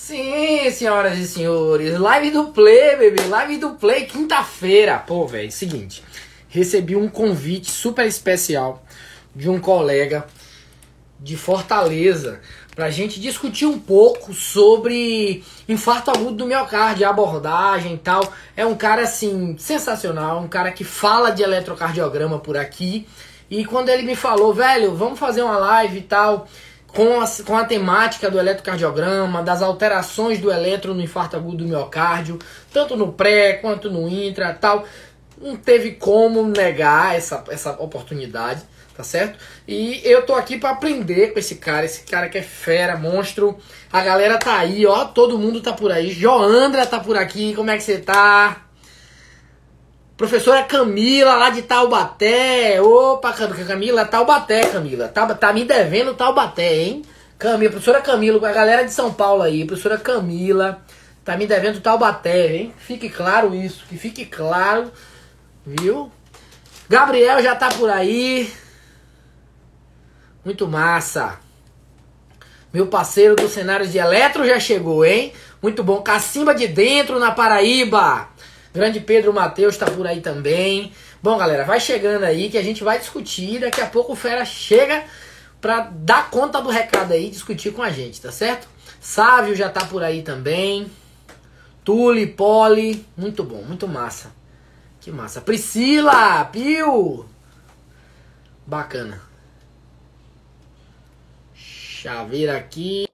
Sim, senhoras e senhores, live do Play, bebê, live do Play, quinta-feira. Pô, velho, seguinte, recebi um convite super especial de um colega de Fortaleza pra gente discutir um pouco sobre infarto agudo do miocárdio, abordagem e tal. É um cara, assim, sensacional, um cara que fala de eletrocardiograma por aqui. E quando ele me falou, velho, vamos fazer uma live e tal, com a temática do eletrocardiograma, das alterações do eletro no infarto agudo do miocárdio, tanto no pré quanto no intra e tal, não teve como negar essa oportunidade, tá certo? E eu tô aqui pra aprender com esse cara que é fera, monstro. A galera tá aí, ó, todo mundo tá por aí. Joandra tá por aqui, como é que você tá? Professora Camila, lá de Taubaté. Opa, Camila, Taubaté, Camila. Tá me devendo Taubaté, hein? Camila, professora Camila, a galera de São Paulo aí. Professora Camila, tá me devendo Taubaté, hein? Fique claro isso, que fique claro, viu? Gabriel já tá por aí. Muito massa. Meu parceiro dos cenários de eletro já chegou, hein? Muito bom. Cacimba de Dentro, na Paraíba. Grande Pedro Matheus tá por aí também. Bom, galera, vai chegando aí que a gente vai discutir. Daqui a pouco o Fera chega pra dar conta do recado aí, discutir com a gente, tá certo? Sávio já tá por aí também. Tule, Poli. Muito bom, muito massa. Que massa. Priscila, Pio. Bacana. Chaveira aqui.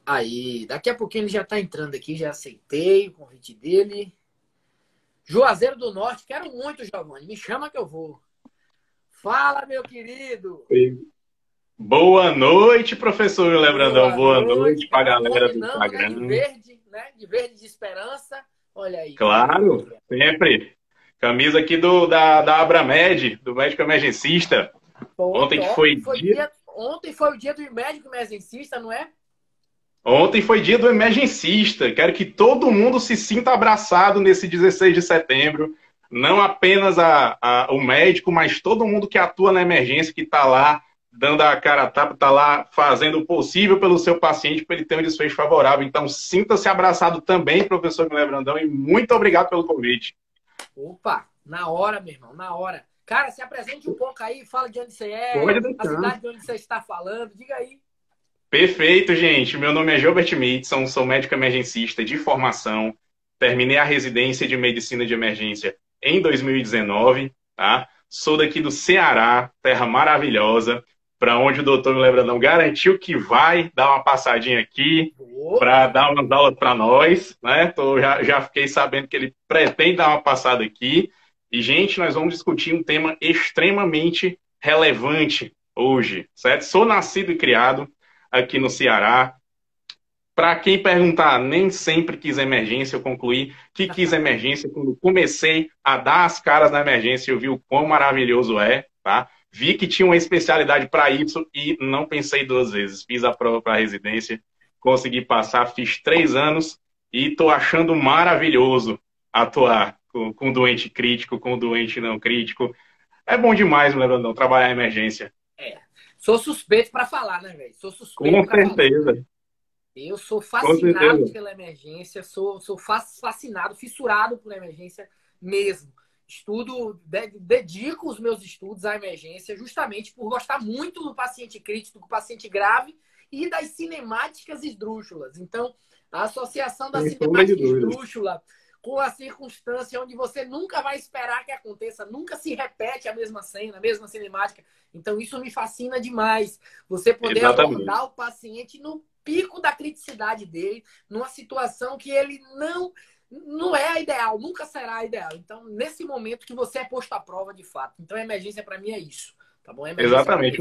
Aí, daqui a pouquinho ele já tá entrando aqui, já aceitei o convite dele. Juazeiro do Norte, quero muito, Giovanni, me chama que eu vou. Fala, meu querido. Boa noite, professor Lebrandão. Boa noite para a galera do Combinamos, né? Instagram. Né? De verde de esperança. Olha aí. Claro, sempre. Camisa aqui da Abramed, do médico emergencista. Ontem foi o dia do médico emergencista, não é? Ontem foi dia do emergencista. Quero que todo mundo se sinta abraçado nesse 16 de setembro. Não apenas o médico, mas todo mundo que atua na emergência, que está lá dando a cara a tapa, está lá fazendo o possível pelo seu paciente para ele ter um desfecho favorável. Então, sinta-se abraçado também, professor Guilherme Brandão, e muito obrigado pelo convite. Opa, na hora, meu irmão, na hora. Cara, se apresente um pouco aí, fala de onde você é, a cidade de onde você está falando, diga aí. Perfeito, gente. Meu nome é Gilbert Midson, sou médico emergencista de formação. Terminei a residência de medicina de emergência em 2019, tá? Sou daqui do Ceará, terra maravilhosa, para onde o doutor Lebrandão garantiu que vai dar uma passadinha aqui para dar umas aulas para nós, né? Já fiquei sabendo que ele pretende dar uma passada aqui. E, gente, nós vamos discutir um tema extremamente relevante hoje, certo? Sou nascido e criado aqui no Ceará. Para quem perguntar, nem sempre quis emergência. Eu concluí que quis emergência quando comecei a dar as caras na emergência. Eu vi o quão maravilhoso é, tá? Vi que tinha uma especialidade para isso e não pensei duas vezes. Fiz a prova para residência, consegui passar, fiz 3 anos e estou achando maravilhoso atuar com doente crítico, com doente não crítico. É bom demais, Leandrão, trabalhar em emergência. Sou suspeito para falar, né, velho? Sou suspeito com certeza. falar. Eu sou fascinado pela emergência, sou fascinado, fissurado por emergência mesmo. Dedico os meus estudos à emergência justamente por gostar muito do paciente crítico, do paciente grave e das cinemáticas esdrúxulas. Então, a associação da cinemática esdrúxula com a circunstância onde você nunca vai esperar que aconteça, nunca se repete a mesma cena, a mesma cinemática. Então, isso me fascina demais. Você poder abordar o paciente no pico da criticidade dele, numa situação que ele não é a ideal, nunca será a ideal. Então, nesse momento que você é posto à prova de fato. Então, a emergência para mim é isso. Tá bom? Exatamente.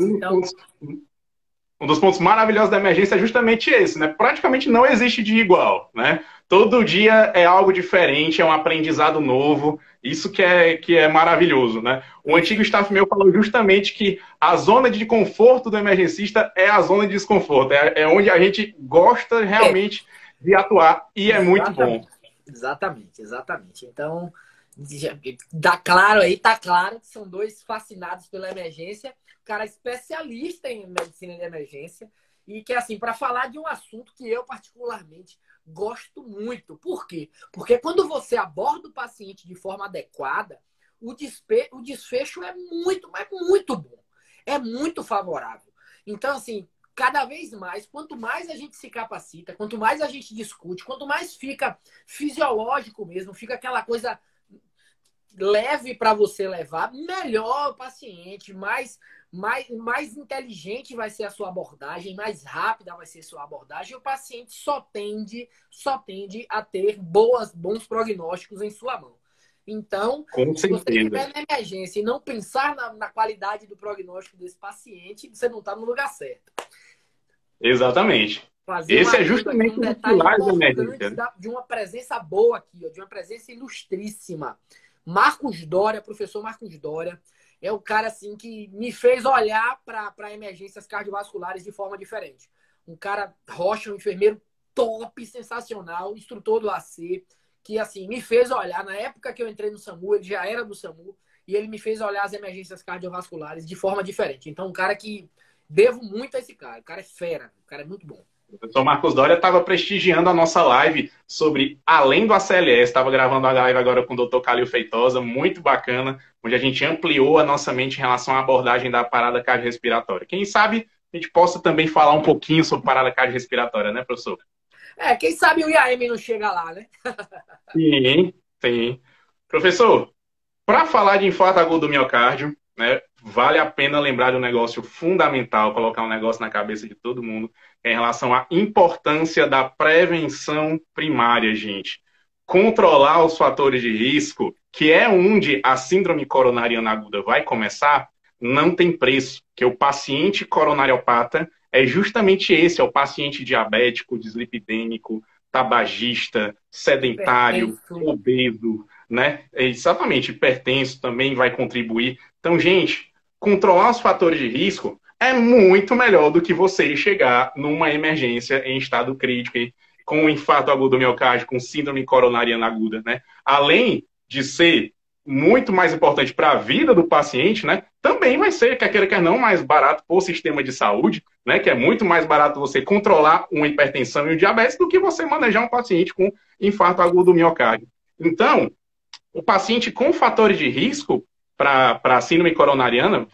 Um dos pontos maravilhosos da emergência é justamente esse, né? Praticamente não existe dia igual, né? Todo dia é algo diferente, é um aprendizado novo. Isso que é maravilhoso, né? O antigo staff meu falou justamente que a zona de conforto do emergencista é a zona de desconforto. É onde a gente gosta realmente de atuar e é muito bom. Exatamente. Então, tá claro que são dois fascinados pela emergência. Cara especialista em medicina de emergência e que, assim, para falar de um assunto que eu particularmente gosto muito. Por quê? Porque quando você aborda o paciente de forma adequada, o desfecho é muito, mas muito bom. É muito favorável. Então, assim, cada vez mais, quanto mais a gente se capacita, quanto mais a gente discute, quanto mais fica fisiológico mesmo, fica aquela coisa leve para você levar, melhor o paciente, mais inteligente vai ser a sua abordagem, mais rápida vai ser a sua abordagem, e o paciente só tende a ter bons prognósticos em sua mão. Então, Com se você certeza. estiver na emergência e não pensar na qualidade do prognóstico desse paciente, você não está no lugar certo. Exatamente. Fazer um Esse é adendo aqui, justamente um um dos detalhe pilares da emergência, importante né? de uma presença boa aqui, ó, de uma presença ilustríssima. Marcos Dória, professor Marcos Dória, é o cara assim que me fez olhar para emergências cardiovasculares de forma diferente. Um cara rocha, um enfermeiro top, sensacional, instrutor do AC, que assim me fez olhar, na época que eu entrei no SAMU, ele já era do SAMU, e ele me fez olhar as emergências cardiovasculares de forma diferente. Então, um cara que devo muito a esse cara. O cara é fera, o cara é muito bom. O professor Marcos Doria estava prestigiando a nossa live sobre além do ACLS. Estava gravando a live agora com o Dr. Calil Feitosa, muito bacana, onde a gente ampliou a nossa mente em relação à abordagem da parada cardiorrespiratória. Quem sabe a gente possa também falar um pouquinho sobre parada cardiorrespiratória, né, professor? Quem sabe o IAM não chega lá, né? Sim, sim. Professor, para falar de infarto agudo do miocárdio, né, vale a pena lembrar de um negócio fundamental, colocar um negócio na cabeça de todo mundo, em relação à importância da prevenção primária, gente. Controlar os fatores de risco, que é onde a síndrome coronariana aguda vai começar, não tem preço, que o paciente coronariopata é justamente esse, é o paciente diabético, dislipidêmico, tabagista, sedentário, Hipertenso. obeso, né? Exatamente, hipertenso também vai contribuir. Então, gente, controlar os fatores de risco é muito melhor do que você chegar numa emergência em estado crítico, com um infarto agudo do miocárdio, com síndrome coronariana aguda, né? Além de ser muito mais importante para a vida do paciente, né? Também vai ser, quer queira, quer não, mais barato para o sistema de saúde, né? Que é muito mais barato você controlar uma hipertensão e um diabetes do que você manejar um paciente com infarto agudo do miocárdio. Então, o paciente com fatores de risco para a síndrome coronariana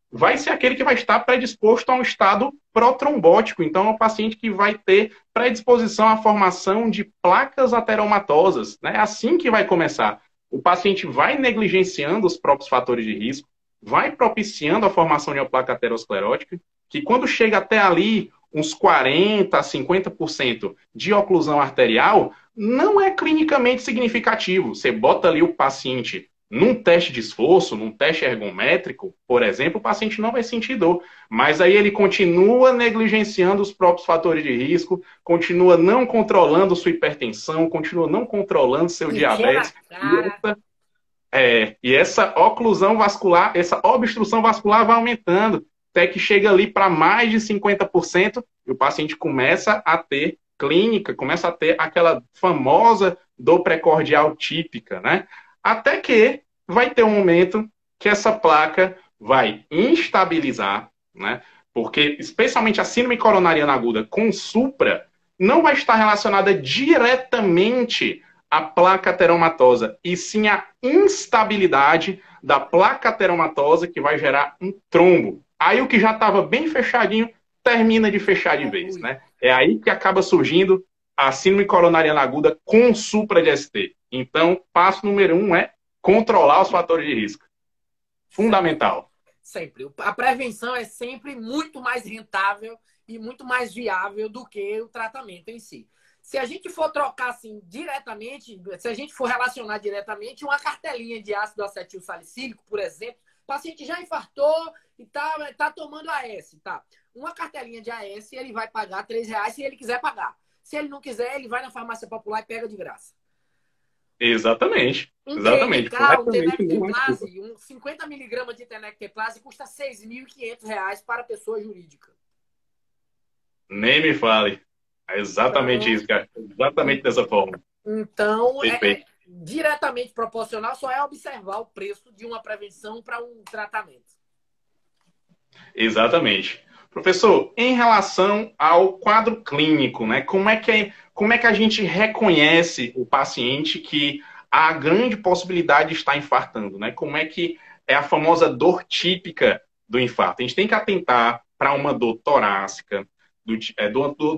vai ser aquele que vai estar predisposto a um estado protrombótico. Então, é um paciente que vai ter predisposição à formação de placas ateromatosas. Né? É assim que vai começar. O paciente vai negligenciando os próprios fatores de risco, vai propiciando a formação de uma placa aterosclerótica, que quando chega até ali, uns 40% a 50% de oclusão arterial, não é clinicamente significativo. Você bota ali o paciente num teste de esforço, num teste ergométrico, por exemplo, o paciente não vai sentir dor. Mas aí ele continua negligenciando os próprios fatores de risco, continua não controlando sua hipertensão, continua não controlando seu Pequena diabetes. cara. E essa oclusão vascular, essa obstrução vascular vai aumentando, até que chega ali para mais de 50%, e o paciente começa a ter clínica, começa a ter aquela famosa dor precordial típica, né? Até que vai ter um momento que essa placa vai instabilizar, né? Porque, especialmente a síndrome coronariana aguda com supra, não vai estar relacionada diretamente à placa ateromatosa, e sim a instabilidade da placa ateromatosa que vai gerar um trombo. Aí o que já estava bem fechadinho termina de fechar de vez, né? É aí que acaba surgindo a síndrome coronariana aguda com supra de ST. Então, passo número 1 é controlar os fatores de risco. Fundamental. Sempre. A prevenção é sempre muito mais rentável e muito mais viável do que o tratamento em si. Se a gente for trocar assim diretamente, se a gente for relacionar diretamente, uma cartelinha de ácido acetil salicílico, por exemplo, o paciente já infartou e tá tomando AS, tá? Uma cartelinha de AS, ele vai pagar R$3 se ele quiser pagar. Se ele não quiser, ele vai na farmácia popular e pega de graça. Exatamente. Um Exatamente. TNK, um Completamente não é desculpa. tenecteplase, um 50 miligramas de tenecteplase custa R$6.500 para pessoa jurídica. Nem me fale. É exatamente Então, isso, cara. Exatamente dessa forma. então Perfeito. diretamente proporcional, só é observar o preço de uma prevenção para um tratamento. Exatamente. Professor, em relação ao quadro clínico, né? Como é que a gente reconhece o paciente que há grande possibilidade de estar infartando, né? Como é que é a famosa dor típica do infarto? A gente tem que atentar para uma dor torácica,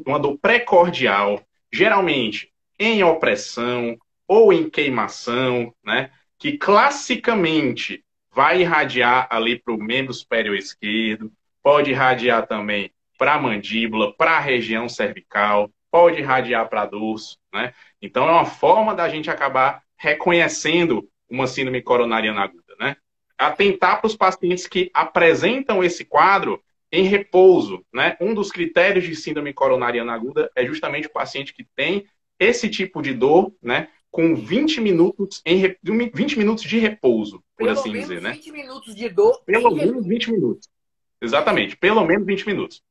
uma dor pré-cordial, geralmente em opressão ou em queimação, né? Que classicamente vai irradiar ali para o membro superior esquerdo, pode irradiar também para a mandíbula, para a região cervical, pode irradiar para dorso, né? Então é uma forma da gente acabar reconhecendo uma síndrome coronariana aguda, né? Atentar para os pacientes que apresentam esse quadro em repouso, né? Um dos critérios de síndrome coronariana aguda é justamente o paciente que tem esse tipo de dor, né? Com 20 minutos, 20 minutos de repouso, por Pelo assim menos dizer, né? 20 minutos de dor Pelo em menos repouso. 20 minutos. Exatamente, pelo menos 20 minutos.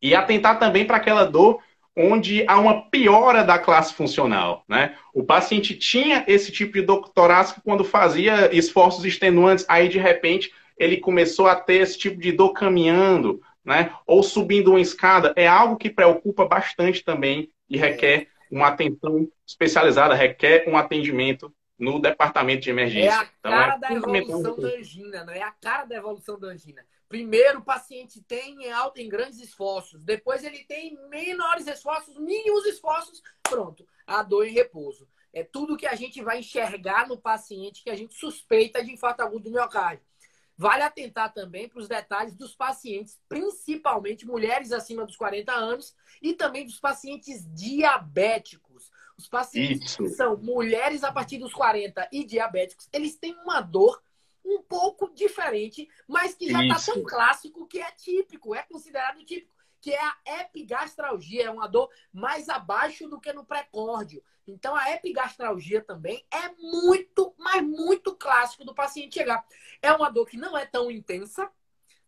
E atentar também para aquela dor onde há uma piora da classe funcional, né? O paciente tinha esse tipo de dor torácica quando fazia esforços extenuantes, aí de repente ele começou a ter esse tipo de dor caminhando, né? Ou subindo uma escada. É algo que preocupa bastante também e requer uma atenção especializada, requer um atendimento no departamento de É emergência. a Então é cara da fundamental. evolução da angina, não é a cara da evolução da angina. Primeiro, o paciente tem em grandes esforços. Depois, ele tem menores esforços, mínimos esforços. Pronto, a dor em repouso. É tudo que a gente vai enxergar no paciente que a gente suspeita de infarto agudo do miocárdio. Vale atentar também para os detalhes dos pacientes, principalmente mulheres acima dos 40 anos e também dos pacientes diabéticos. Os pacientes Isso, que são mulheres a partir dos 40 e diabéticos, eles têm uma dor um pouco diferente, mas que já está tão isso. clássico que é típico, é considerado típico, que é a epigastralgia, é uma dor mais abaixo do que no pré-córdio. Então, a epigastralgia também é muito, mas muito clássico do paciente chegar. É uma dor que não é tão intensa,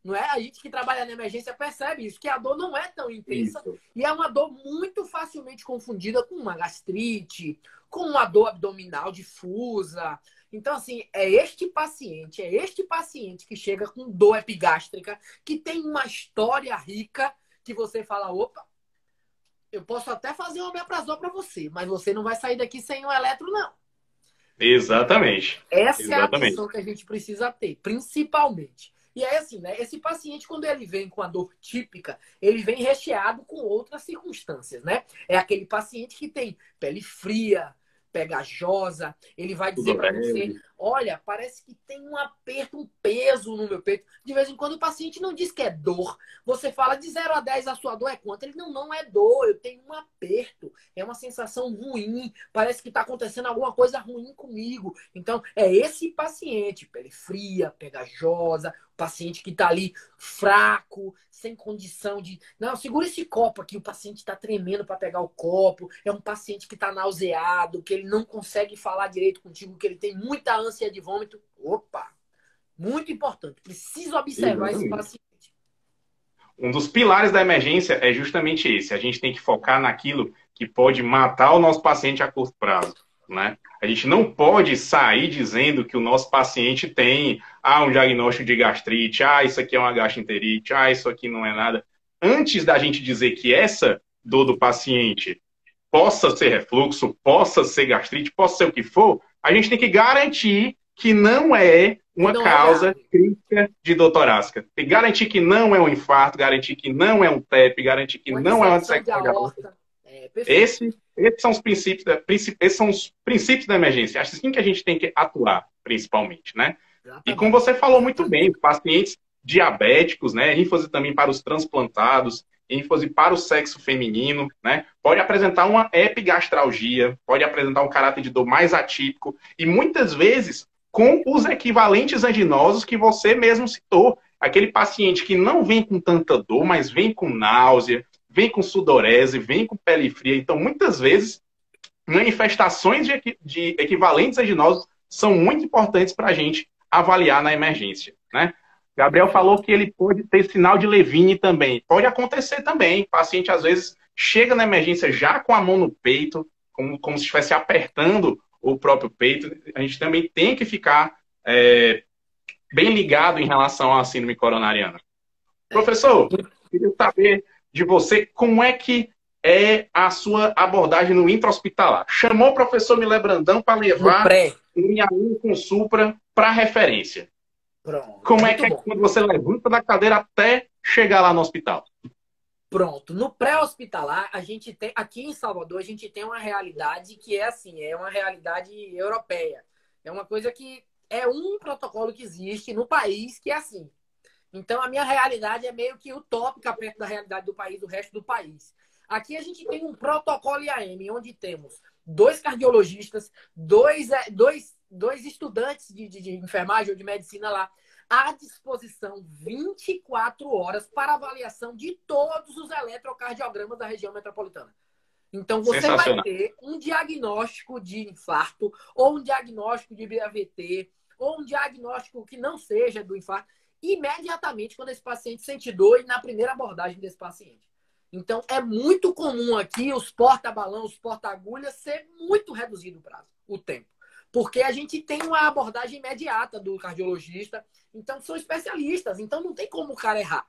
não é? A gente que trabalha na emergência percebe isso, que a dor não é tão intensa Isso. e é uma dor muito facilmente confundida com uma gastrite, com uma dor abdominal difusa. Então, assim, é este paciente que chega com dor epigástrica, que tem uma história rica, que você fala, opa, eu posso até fazer um omeprazol para você, mas você não vai sair daqui sem um eletro, não. Exatamente. Essa é a Exatamente. atenção que a gente precisa ter, principalmente. E é assim, né? Esse paciente, quando ele vem com a dor típica, ele vem recheado com outras circunstâncias, né? É aquele paciente que tem pele fria, pegajosa, ele vai dizer Tudo para você, leve. olha, parece que tem um aperto, um peso no meu peito. De vez em quando o paciente não diz que é dor. Você fala de 0 a 10 a sua dor é quanto? Ele, não é dor, eu tenho um aperto, é uma sensação ruim, parece que está acontecendo alguma coisa ruim comigo. Então, é esse paciente, pele fria, pegajosa, paciente que está ali fraco, sem condição de... Não, segura esse copo aqui, o paciente está tremendo para pegar o copo, é um paciente que está nauseado, que ele não consegue falar direito contigo, que ele tem muita ânsia de vômito. Opa! Muito importante, preciso observar esse Exatamente. paciente. Um dos pilares da emergência é justamente esse. A gente tem que focar naquilo que pode matar o nosso paciente a curto prazo, né? A gente não pode sair dizendo que o nosso paciente tem um diagnóstico de gastrite, isso aqui é uma gastroenterite, isso aqui não é nada. Antes da gente dizer que essa dor do paciente possa ser refluxo, possa ser gastrite, possa ser o que for, a gente tem que garantir que não é Que uma não é causa grave. crítica de dor torácica. Tem que garantir que não é um infarto, garantir que não é um TEP, garantir que Uma não é uma dissecção de dissecção de aorta. aorta. É, perfeito. Esses são os princípios da emergência. Acho assim que a gente tem que atuar, principalmente, né? E como Exatamente. você falou muito bem, pacientes diabéticos, né? ênfase também para os transplantados, ênfase para o sexo feminino, né? Pode apresentar uma epigastralgia, pode apresentar um caráter de dor mais atípico e muitas vezes com os equivalentes anginosos que você mesmo citou. Aquele paciente que não vem com tanta dor, mas vem com náusea, vem com sudorese, vem com pele fria. Então, muitas vezes, manifestações de equivalentes anginosos são muito importantes para a gente avaliar na emergência, né? Gabriel falou que ele pode ter sinal de Levine também. Pode acontecer também. O paciente, às vezes, chega na emergência já com a mão no peito, como se estivesse apertando o próprio peito. A gente também tem que ficar bem ligado em relação à síndrome coronariana. Professor, Queria saber de você como é que é a sua abordagem no intra-hospitalar. Chamou o professor Milé Brandão para No levar pré. um aluno com Supra para referência. Pronto. É Como é muito que é bom. quando você levanta da cadeira até chegar lá no hospital? Pronto. No pré-hospitalar, a gente tem, aqui em Salvador, a gente tem uma realidade que é assim, é uma realidade europeia. É uma coisa que é um protocolo que existe no país que é assim. Então, a minha realidade é meio que utópica perto da realidade do país, do resto do país. Aqui a gente tem um protocolo IAM, onde temos dois cardiologistas, dois estudantes de enfermagem ou de medicina lá, à disposição 24 horas para avaliação de todos os eletrocardiogramas da região metropolitana. Então, você vai Sensacional. ter um diagnóstico de infarto, ou um diagnóstico de AVT, ou um diagnóstico que não seja do infarto, imediatamente quando esse paciente sente dor e na primeira abordagem desse paciente. Então, é muito comum aqui os porta-balão, os porta-agulhas ser muito reduzido o prazo, o tempo. Porque a gente tem uma abordagem imediata do cardiologista, então são especialistas, então não tem como o cara errar.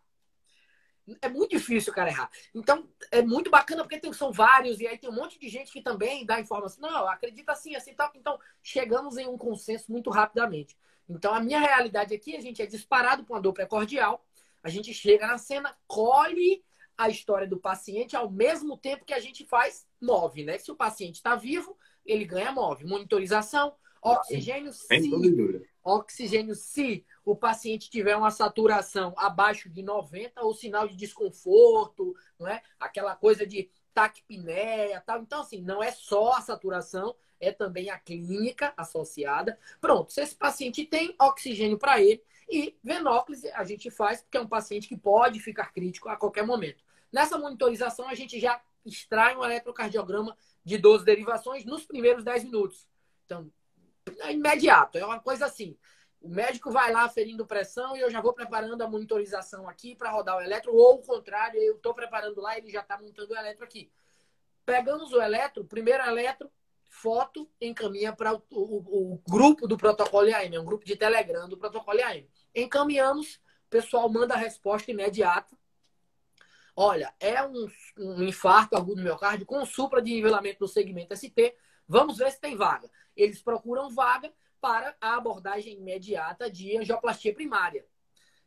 É muito difícil o cara errar. Então, é muito bacana porque são vários, e aí tem um monte de gente que também dá informação. Não, acredita assim, assim, tal. Então, chegamos em um consenso muito rapidamente. Então, a minha realidade aqui, a gente é disparado com a dor pré-cordial, a gente chega na cena, colhe a história do paciente ao mesmo tempo que a gente faz MOV, né? Se o paciente está vivo, ele ganha MOV. Monitorização, oxigênio, Sem dúvida. oxigênio, se o paciente tiver uma saturação abaixo de 90 ou sinal de desconforto, não é? Aquela coisa de taquipneia, tal. Então, assim, não é só a saturação, é também a clínica associada. Pronto, se esse paciente tem oxigênio para ele e venóclise a gente faz, porque é um paciente que pode ficar crítico a qualquer momento. Nessa monitorização, a gente já extrai um eletrocardiograma de 12 derivações nos primeiros 10 minutos. Então, é imediato, é uma coisa assim. O médico vai lá ferindo pressão e eu já vou preparando a monitorização aqui para rodar o eletro, ou o contrário, eu estou preparando lá e ele já está montando o eletro aqui. Pegamos o eletro, primeiro eletro, foto, encaminha para o grupo do protocolo IAM, é um grupo de Telegram do protocolo IAM. Encaminhamos, o pessoal manda a resposta imediata. Olha, é um infarto agudo no miocárdio com supra de nivelamento do segmento ST. Vamos ver se tem vaga. Eles procuram vaga para a abordagem imediata de angioplastia primária.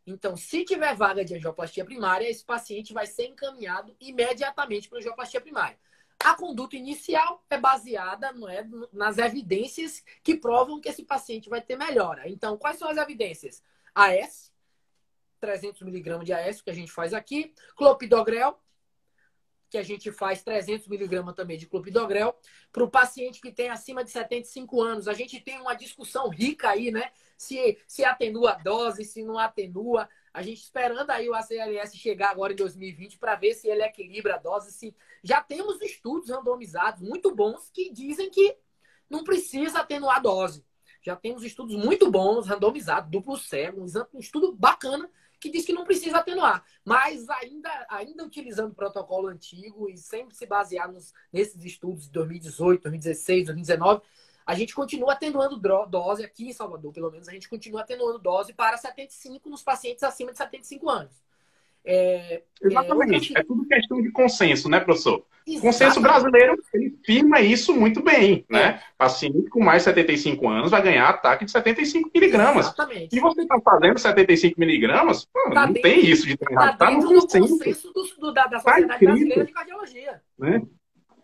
Então, se tiver vaga de angioplastia primária, esse paciente vai ser encaminhado imediatamente para angioplastia primária. A conduta inicial é baseada, não é, nas evidências que provam que esse paciente vai ter melhora. Então, quais são as evidências? AS, 300 mg de AS, que a gente faz aqui. Clopidogrel, que a gente faz 300 mg também de clopidogrel. Para o paciente que tem acima de 75 anos, a gente tem uma discussão rica aí, né? Se atenua a dose, se não atenua. A gente esperando aí o ACLS chegar agora em 2020 para ver se ele equilibra a dose. Se... Já temos estudos randomizados muito bons que dizem que não precisa atenuar a dose. Já temos estudos muito bons, randomizados, duplo cego, um estudo bacana que diz que não precisa atenuar. Mas ainda utilizando o protocolo antigo e sempre se basear nesses estudos de 2018, 2016, 2019, a gente continua atenuando dose aqui em Salvador, pelo menos a gente continua atenuando dose para 75 nos pacientes acima de 75 anos. Exatamente. É tudo questão de consenso, né, professor? O consenso Exatamente. brasileiro, ele firma isso muito bem, né? É. Paciente com mais de 75 anos vai ganhar ataque de 75 miligramas. Exatamente. E você está fazendo 75 miligramas, Tá não dentro, tem isso de ter errado. tá Está no dentro do consenso. consenso da Está Sociedade Brasileira escrito, de Cardiologia. né?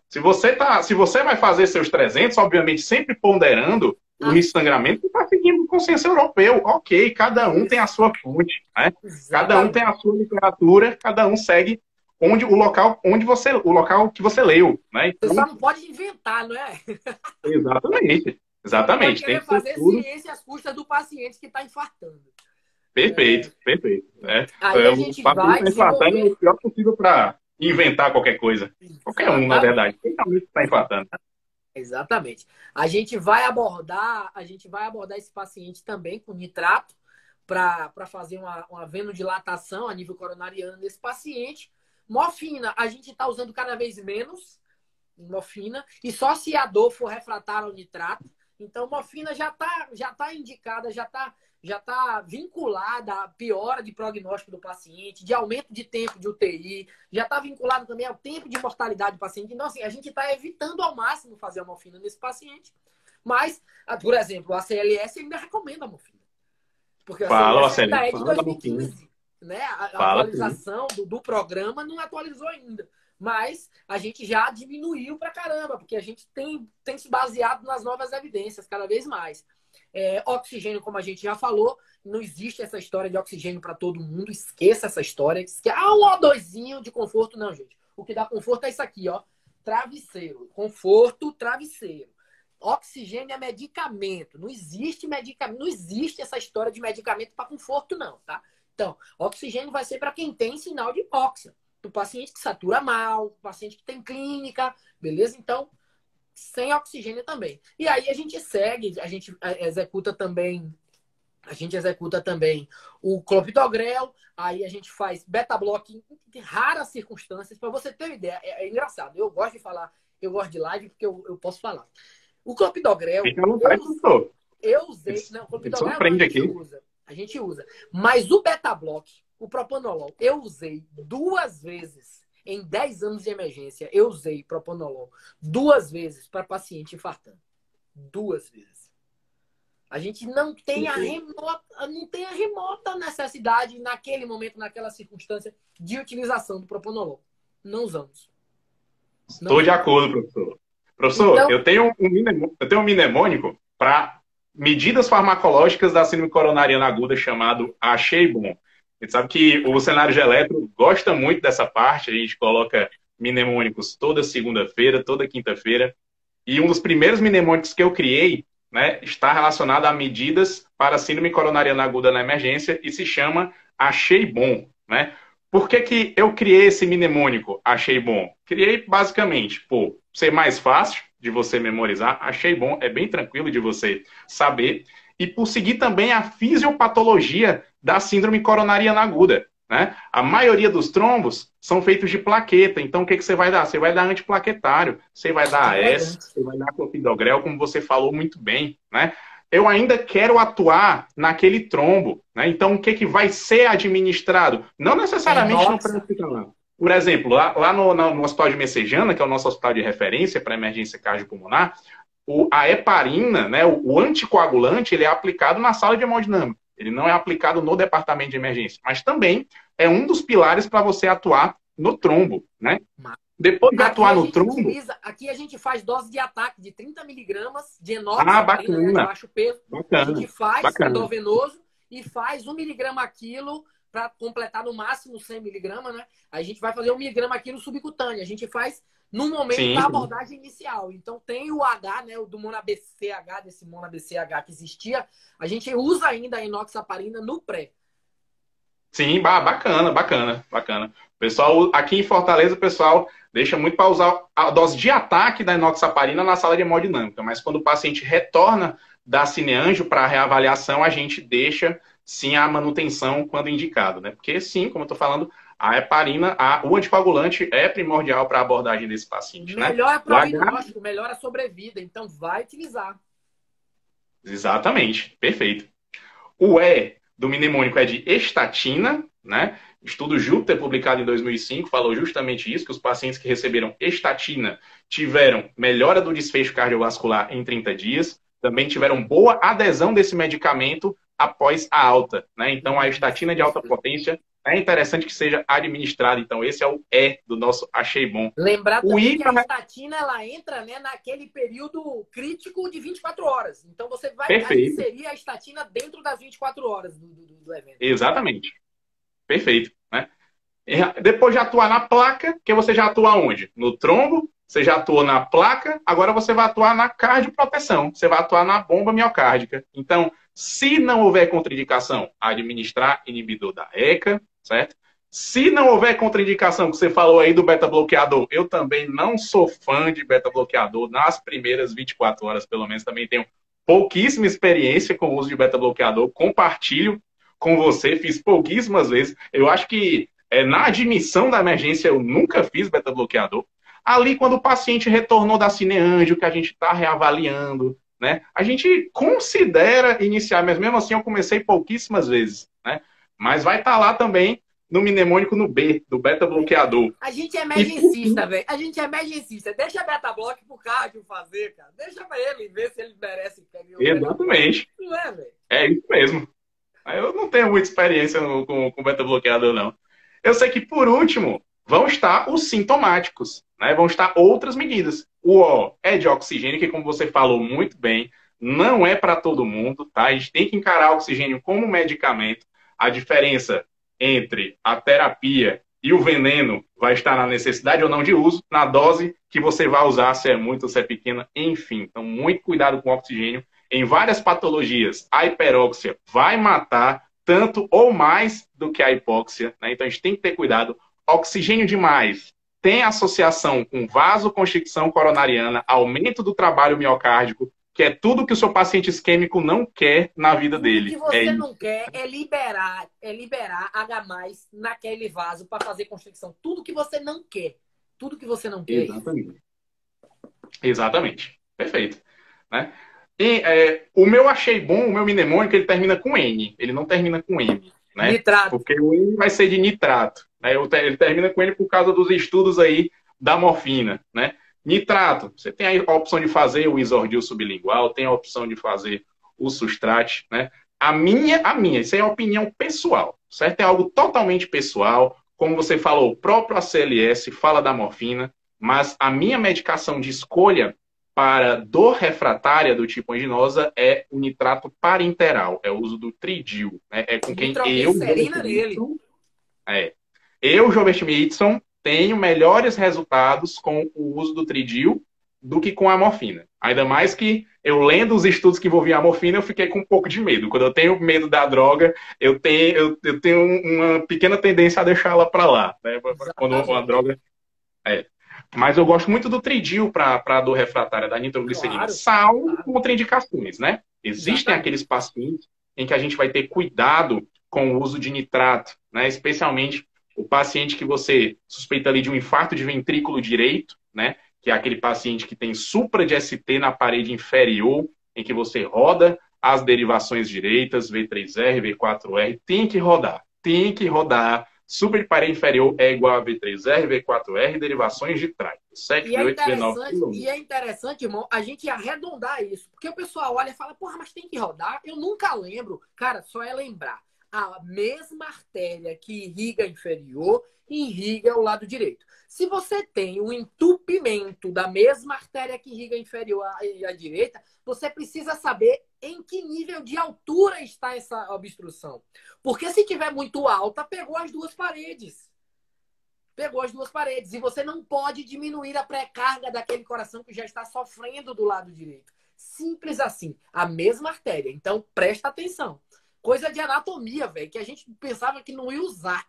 Se você vai fazer seus 300, obviamente sempre ponderando o risco de sangramento, você está seguindo o consenso europeu. Ok, cada um tem a sua fonte, né? Cada um tem a sua literatura, cada um segue o local que você leu, né? Você Então, só não pode inventar, não é? exatamente. Só não pode Exatamente. Tem querer que ter fazer tudo. ciência às custas do paciente que está infartando. Perfeito, perfeito. Né? Aí a O gente paciente vai está infartando é desenvolver. o pior possível para inventar qualquer coisa. Qualquer um, na Exatamente. verdade. Quem realmente está infartando. Exatamente. A gente vai abordar esse paciente também com nitrato para fazer uma venodilatação a nível coronariano nesse paciente. Morfina, a gente está usando cada vez menos morfina, e só se a dor for refratária ao nitrato. Então, morfina já tá indicada, já tá vinculada à piora de prognóstico do paciente, de aumento de tempo de UTI, já está vinculado também ao tempo de mortalidade do paciente. Então, assim, a gente está evitando ao máximo fazer a morfina nesse paciente. Mas, por exemplo, a CLS ainda recomenda a morfina. Porque a CLS ainda é de 2015. Né? A atualização do programa não atualizou ainda. Mas a gente já diminuiu pra caramba, porque a gente tem se baseado nas novas evidências cada vez mais. Oxigênio, como a gente já falou, não existe essa história de oxigênio para todo mundo. Esqueça essa história. Um O2zinho de conforto. Não, gente. O que dá conforto é isso aqui, ó. Travesseiro. Conforto, travesseiro. Oxigênio é medicamento. Não existe medicamento. Não existe essa história de medicamento para conforto, não, tá? Então, oxigênio vai ser para quem tem sinal de hipóxia. O paciente que satura mal, o paciente que tem clínica, beleza? Então, sem oxigênio também. E aí a gente segue, a gente executa também o clopidogrel, aí a gente faz beta-block em raras circunstâncias. Para você ter uma ideia, é engraçado. Eu gosto de falar, eu gosto de live porque eu posso falar. O clopidogrel, eu usei... Não, o clopidogrel a gente usa. Mas o beta-block, o propanolol, eu usei 2 vezes em 10 anos de emergência. Eu usei propanolol 2 vezes para paciente infartando. 2 vezes. A gente não tem a remota necessidade naquele momento, naquela circunstância, de utilização do propanolol. Não usamos. Estou de acordo, professor. Professor, então, eu tenho um mnemônico para medidas farmacológicas da síndrome coronariana aguda chamado Achei Bom. A gente sabe que o cenário de eletro gosta muito dessa parte, a gente coloca mnemônicos toda segunda-feira, toda quinta-feira. E um dos primeiros mnemônicos que eu criei, né, está relacionado a medidas para síndrome coronariana aguda na emergência e se chama Achei Bom, né? Por que eu criei esse mnemônico Achei Bom? Criei basicamente por ser mais fácil de você memorizar, Achei Bom, é bem tranquilo de você saber, e por seguir também a fisiopatologia da síndrome coronariana aguda, né? A maioria dos trombos são feitos de plaqueta, então o que você vai dar? Você vai dar antiplaquetário, você vai dar AS, você vai dar clopidogrel, como você falou muito bem, né? Eu ainda quero atuar naquele trombo, né? Então o que vai ser administrado? Não necessariamente no pré-hospitalar. Por exemplo, lá no Hospital de Messejana, que é o nosso hospital de referência para emergência cardiopulmonar, a heparina, né, o anticoagulante, ele é aplicado na sala de hemodinâmica. Ele não é aplicado no departamento de emergência. Mas também é um dos pilares para você atuar no trombo, né? Depois de atuar no trombo... Aqui a gente faz dose de ataque de 30 miligramas de enoxaparina, de baixo peso. Bacana, a gente faz endovenoso e faz 1 miligrama a quilo para completar no máximo 100 miligramas, né? A gente vai fazer 1 miligrama a quilo subcutâneo. A gente faz no momento da abordagem inicial. Então tem o H, né, o do MONA-BCH, desse MONA-BCH que existia. A gente usa ainda a enoxaparina no pré. Sim, bacana. Pessoal, aqui em Fortaleza, o pessoal deixa muito para usar a dose de ataque da enoxaparina na sala de hemodinâmica, mas quando o paciente retorna da cineanjo para a reavaliação, a gente deixa sim a manutenção quando indicado, né? Porque sim, como eu estou falando, a heparina, o anticoagulante é primordial para a abordagem desse paciente. Melhor é prognóstico, melhor a sobrevida, então vai utilizar. Exatamente, perfeito. O E do mnemônico é de estatina, né? Estudo Júpiter, publicado em 2005, falou justamente isso, que os pacientes que receberam estatina tiveram melhora do desfecho cardiovascular em 30 dias, também tiveram boa adesão desse medicamento após a alta, né? Então, a estatina de alta potência é interessante que seja administrada. Então, esse é o E do nosso Achei Bom. Lembrar também que a estatina, ela entra, né, naquele período crítico de 24 horas. Então, você vai inserir a estatina dentro das 24 horas do evento. Exatamente. Perfeito, né? E depois de atuar na placa, que você já atua onde? No trombo, você já atuou na placa, agora você vai atuar na cardioproteção, você vai atuar na bomba miocárdica. Então, se não houver contraindicação, administrar inibidor da ECA, certo? Se não houver contraindicação, que você falou aí do beta-bloqueador, eu também não sou fã de beta-bloqueador nas primeiras 24 horas, pelo menos, também tenho pouquíssima experiência com o uso de beta-bloqueador, compartilho com você, fiz pouquíssimas vezes. Eu acho que na admissão da emergência eu nunca fiz beta-bloqueador. Ali, quando o paciente retornou da cineanjo, que a gente está reavaliando, né, a gente considera iniciar, mas mesmo assim eu comecei pouquíssimas vezes, né? Mas vai estar lá também no mnemônico no B, do beta-bloqueador. A gente é E por emergencista, fim, velho. A gente é emergencista. Deixa beta-block pro cardio fazer, cara. Deixa pra ele ver se ele merece o beta-block. exatamente, Não é, velho? é isso mesmo. Eu não tenho muita experiência com beta-bloqueador, não. Eu sei que, por último, vão estar os sintomáticos, né? Vão estar outras medidas. O O é de oxigênio, que, como você falou muito bem, não é para todo mundo, tá? A gente tem que encarar o oxigênio como medicamento. A diferença entre a terapia e o veneno vai estar na necessidade ou não de uso, na dose que você vai usar, se é muito ou se é pequena, enfim. Então, muito cuidado com o oxigênio. Em várias patologias, a hiperóxia vai matar tanto ou mais do que a hipóxia, né? Então a gente tem que ter cuidado. Oxigênio demais tem associação com vasoconstricção coronariana, aumento do trabalho miocárdico, que é tudo que o seu paciente isquêmico não quer na vida Tudo dele. que você não quer é liberar H+ naquele vaso para fazer constricção. Tudo que você não quer. Tudo que você não quer. Exatamente. Exatamente. Perfeito. Né? E o meu achei bom, o meu mnemônico, ele termina com N, ele não termina com M, né? Nitrato. Porque o N vai ser de nitrato, né? Ele termina com N por causa dos estudos aí da morfina, né? Nitrato, você tem a opção de fazer o isordil sublingual, tem a opção de fazer o sustrate, né? A minha, isso aí é opinião pessoal, certo? É algo totalmente pessoal, como você falou, o próprio ACLS fala da morfina, mas a minha medicação de escolha para dor refratária do tipo anginosa é o nitrato parenteral, é o uso do Tridil, né? É com quem Nitroglicerina nele. Eu, Gilbert Midson, tenho melhores resultados com o uso do Tridil do que com a morfina. Ainda mais que eu lendo os estudos que envolviam a morfina, eu fiquei com um pouco de medo. Quando eu tenho medo da droga, eu tenho uma pequena tendência a deixá-la para lá, né? Quando uma droga... Mas eu gosto muito do Tridil para a dor refratária da nitroglicerina, Claro, salvo contraindicações, né? Existem Exatamente. aqueles pacientes em que a gente vai ter cuidado com o uso de nitrato, né? Especialmente o paciente que você suspeita ali de um infarto de ventrículo direito, né? Que é aquele paciente que tem supra de ST na parede inferior, em que você roda as derivações direitas, V3R, V4R, tem que rodar. Super de parede inferior é igual a V3R, V4R, derivações de trás. 7, V8, V9. E é interessante, irmão, a gente arredondar isso. Porque o pessoal olha e fala, porra, mas tem que rodar. Eu nunca lembro. Cara, só é lembrar. A mesma artéria que irriga a inferior, irriga o lado direito. Se você tem um entupimento da mesma artéria que irriga a inferior e a direita, você precisa saber em que nível de altura está essa obstrução. Porque se tiver muito alta, pegou as duas paredes. Pegou as duas paredes. E você não pode diminuir a pré-carga daquele coração que já está sofrendo do lado direito. Simples assim. A mesma artéria. Então, presta atenção. Coisa de anatomia, velho, que a gente pensava que não ia usar.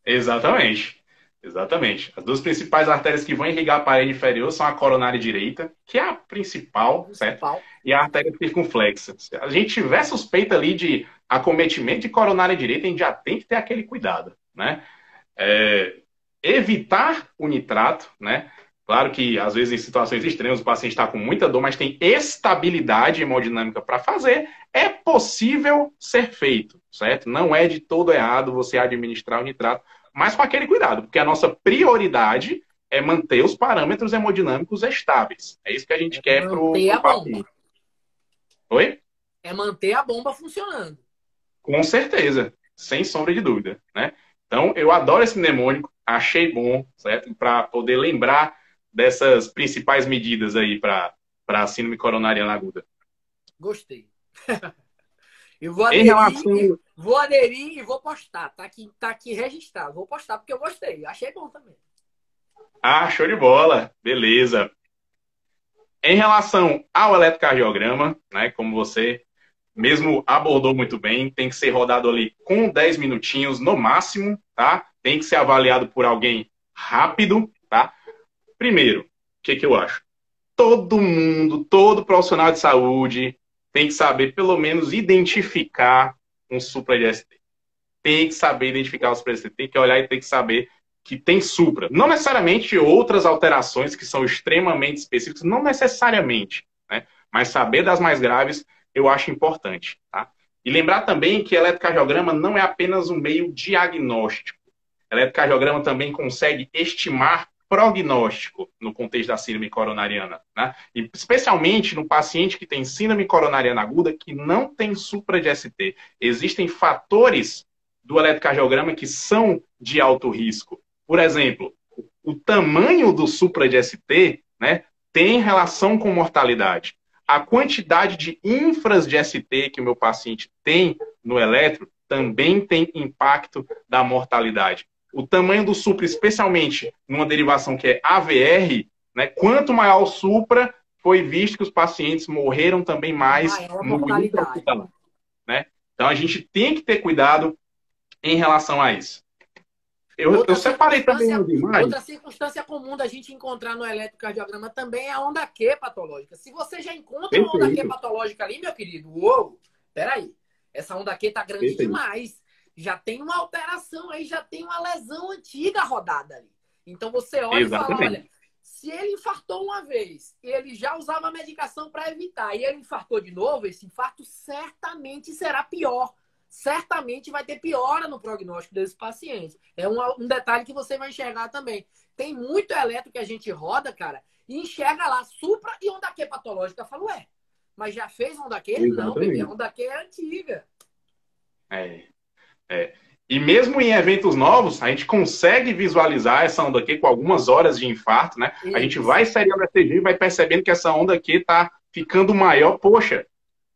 Exatamente. As duas principais artérias que vão irrigar a parede inferior são a coronária direita, que é a principal, certo? E a artéria circunflexa. Se a gente tiver suspeita ali de acometimento de coronária direita, a gente já tem que ter aquele cuidado, né? Evitar o nitrato, né? Claro que, às vezes, em situações extremas, o paciente está com muita dor, mas tem estabilidade hemodinâmica para fazer. É possível ser feito, certo? Não é de todo errado você administrar o nitrato, mas com aquele cuidado, porque a nossa prioridade é manter os parâmetros hemodinâmicos estáveis. É isso que a gente quer para o paciente. Oi? É manter a bomba funcionando. Com certeza, sem sombra de dúvida, né? Então, eu adoro esse mnemônico, achei bom, certo? Para poder lembrar dessas principais medidas aí para a síndrome coronariana aguda. Gostei. Eu vou aderir, vou aderir e vou postar. Tá aqui registrado. Vou postar porque eu gostei. Achei bom também. Ah, show de bola. Beleza. Em relação ao eletrocardiograma, né, como você mesmo abordou muito bem, tem que ser rodado ali com 10 minutinhos no máximo, tá? Tem que ser avaliado por alguém rápido, tá? Primeiro, o que eu acho? Todo mundo, todo profissional de saúde tem que saber, pelo menos, identificar um supra de ST. Tem que saber identificar o supra de ST, tem que olhar e tem que saber que tem supra. Não necessariamente outras alterações que são extremamente específicas, não necessariamente, né? mas saber das mais graves eu acho importante, tá? E lembrar também que eletrocardiograma não é apenas um meio diagnóstico. Eletrocardiograma também consegue estimar prognóstico no contexto da síndrome coronariana, né? E especialmente no paciente que tem síndrome coronariana aguda que não tem supra de ST. Existem fatores do eletrocardiograma que são de alto risco. Por exemplo, o tamanho do supra de ST, né, tem relação com mortalidade. A quantidade de infras de ST que o meu paciente tem no eletro também tem impacto da mortalidade. O tamanho do supra, especialmente numa derivação que é AVR, né, quanto maior o supra, foi visto que os pacientes morreram também mais no intra-hospitalar, né? Então a gente tem que ter cuidado em relação a isso. Eu separei também as imagens. Outra circunstância comum da gente encontrar no eletrocardiograma também é a onda Q patológica. Se você já encontra uma onda Q patológica ali, meu querido, uou, peraí, essa onda Q tá grande demais. Já tem uma alteração aí, já tem uma lesão antiga rodada ali. Então você olha e fala, olha, se ele infartou uma vez e ele já usava a medicação para evitar e ele infartou de novo, esse infarto certamente será pior. Certamente vai ter piora no prognóstico desse paciente. É um detalhe que você vai enxergar também. Tem muito eletro que a gente roda, cara, e enxerga lá supra e onda Q patológica. Eu falo, ué, mas já fez onda Q? Não, bebê, a onda Q é antiga. E mesmo em eventos novos, a gente consegue visualizar essa onda Q com algumas horas de infarto, né? Isso. A gente vai seriando o ECG e vai percebendo que essa onda Q está ficando maior. Poxa,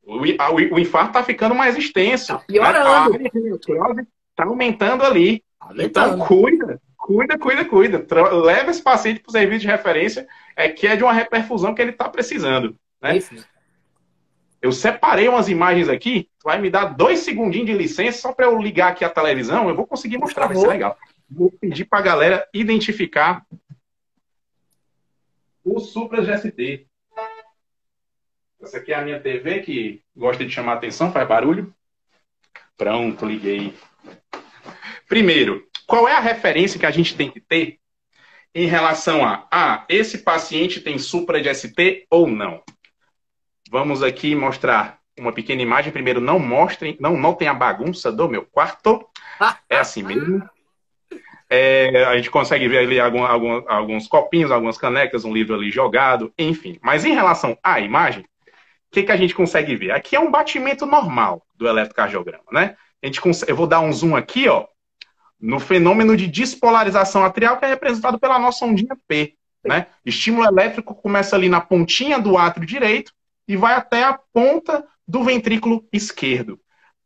o infarto está ficando mais extenso. Tá piorando. Né? A área de necrose está aumentando ali. Então, cuida. Leva esse paciente para o serviço de referência, que é de uma reperfusão que ele está precisando. Né? Eu separei umas imagens aqui. Tu vai me dar 2 segundinhos de licença só para eu ligar aqui a televisão. Eu vou conseguir mostrar, vai ser legal. Vou pedir para a galera identificar os supras de ST. Essa aqui é a minha TV, que gosta de chamar atenção, faz barulho. Pronto, liguei. Primeiro, qual é a referência que a gente tem que ter em relação a esse paciente tem supra de ST ou não? Vamos aqui mostrar uma pequena imagem. Primeiro, não notem a bagunça do meu quarto. É assim mesmo. A gente consegue ver ali alguns copinhos, algumas canecas, um livro ali jogado, enfim. Mas em relação à imagem, o que a gente consegue ver? Aqui é um batimento normal do eletrocardiograma, né? Eu vou dar um zoom aqui, ó, no fenômeno de despolarização atrial, que é representado pela nossa ondinha P, né? Estímulo elétrico começa ali na pontinha do átrio direito e vai até a ponta do ventrículo esquerdo.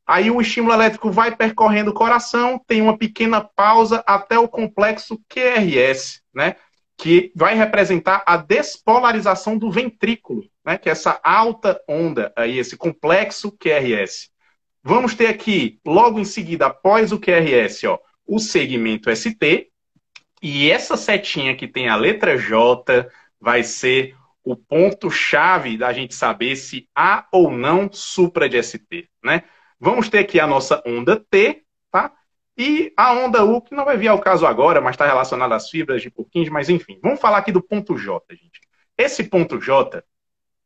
Aí o estímulo elétrico vai percorrendo o coração, tem uma pequena pausa até o complexo QRS, né? Que vai representar a despolarização do ventrículo, né? Que é essa alta onda aí, esse complexo QRS. Vamos ter aqui, logo em seguida, após o QRS, ó, o segmento ST, e essa setinha que tem a letra J vai ser o ponto-chave da gente saber se há ou não supra de ST, né? Vamos ter aqui a nossa onda T, tá? E a onda U, que não vai vir ao caso agora, mas está relacionada às fibras de Purkinje, mas enfim. Vamos falar aqui do ponto J, gente. Esse ponto J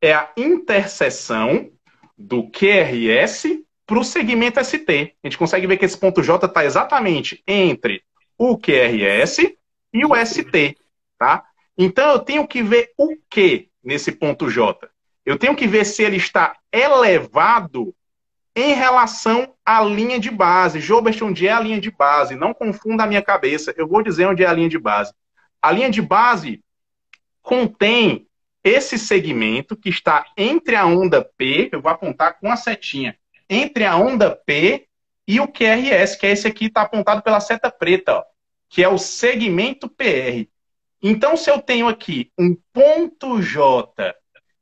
é a interseção do QRS para o segmento ST. A gente consegue ver que esse ponto J está exatamente entre o QRS e o ST, tá? Então, eu tenho que ver o que nesse ponto J? Eu tenho que ver se ele está elevado em relação à linha de base. Joubert, onde é a linha de base? Não confunda a minha cabeça. Eu vou dizer onde é a linha de base. A linha de base contém esse segmento que está entre a onda P, eu vou apontar com a setinha, entre a onda P e o QRS, que é esse aqui, está apontado pela seta preta, ó, que é o segmento PR. Então, se eu tenho aqui um ponto J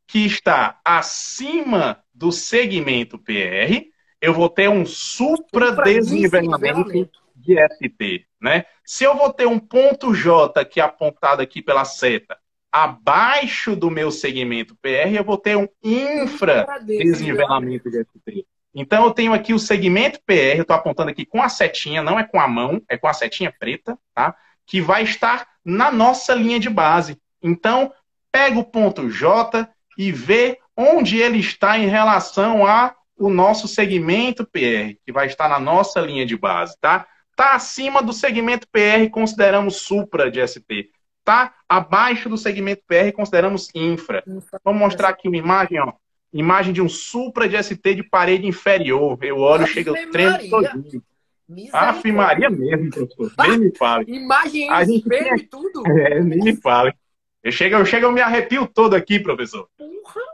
que está acima do segmento PR, eu vou ter um supradesnivelamento de ST, né? Se eu vou ter um ponto J que é apontado aqui pela seta abaixo do meu segmento PR, eu vou ter um infradesnivelamento de ST. Então, eu tenho aqui o segmento PR, eu estou apontando aqui com a setinha, não é com a mão, é com a setinha preta, tá? Que vai estar na nossa linha de base. Então, pega o ponto J e vê onde ele está em relação ao nosso segmento PR, que vai estar na nossa linha de base, tá? Está acima do segmento PR, consideramos supra de ST. Está abaixo do segmento PR, consideramos infra. Vamos mostrar aqui uma imagem, ó. Imagem de um supra de ST de parede inferior. Eu olho, chega, eu tremo todinho. Ave Maria mesmo, professor. Nem me fale. Imagem A em gente espelho tem... e tudo. nem me fale. Eu me arrepio todo aqui, professor.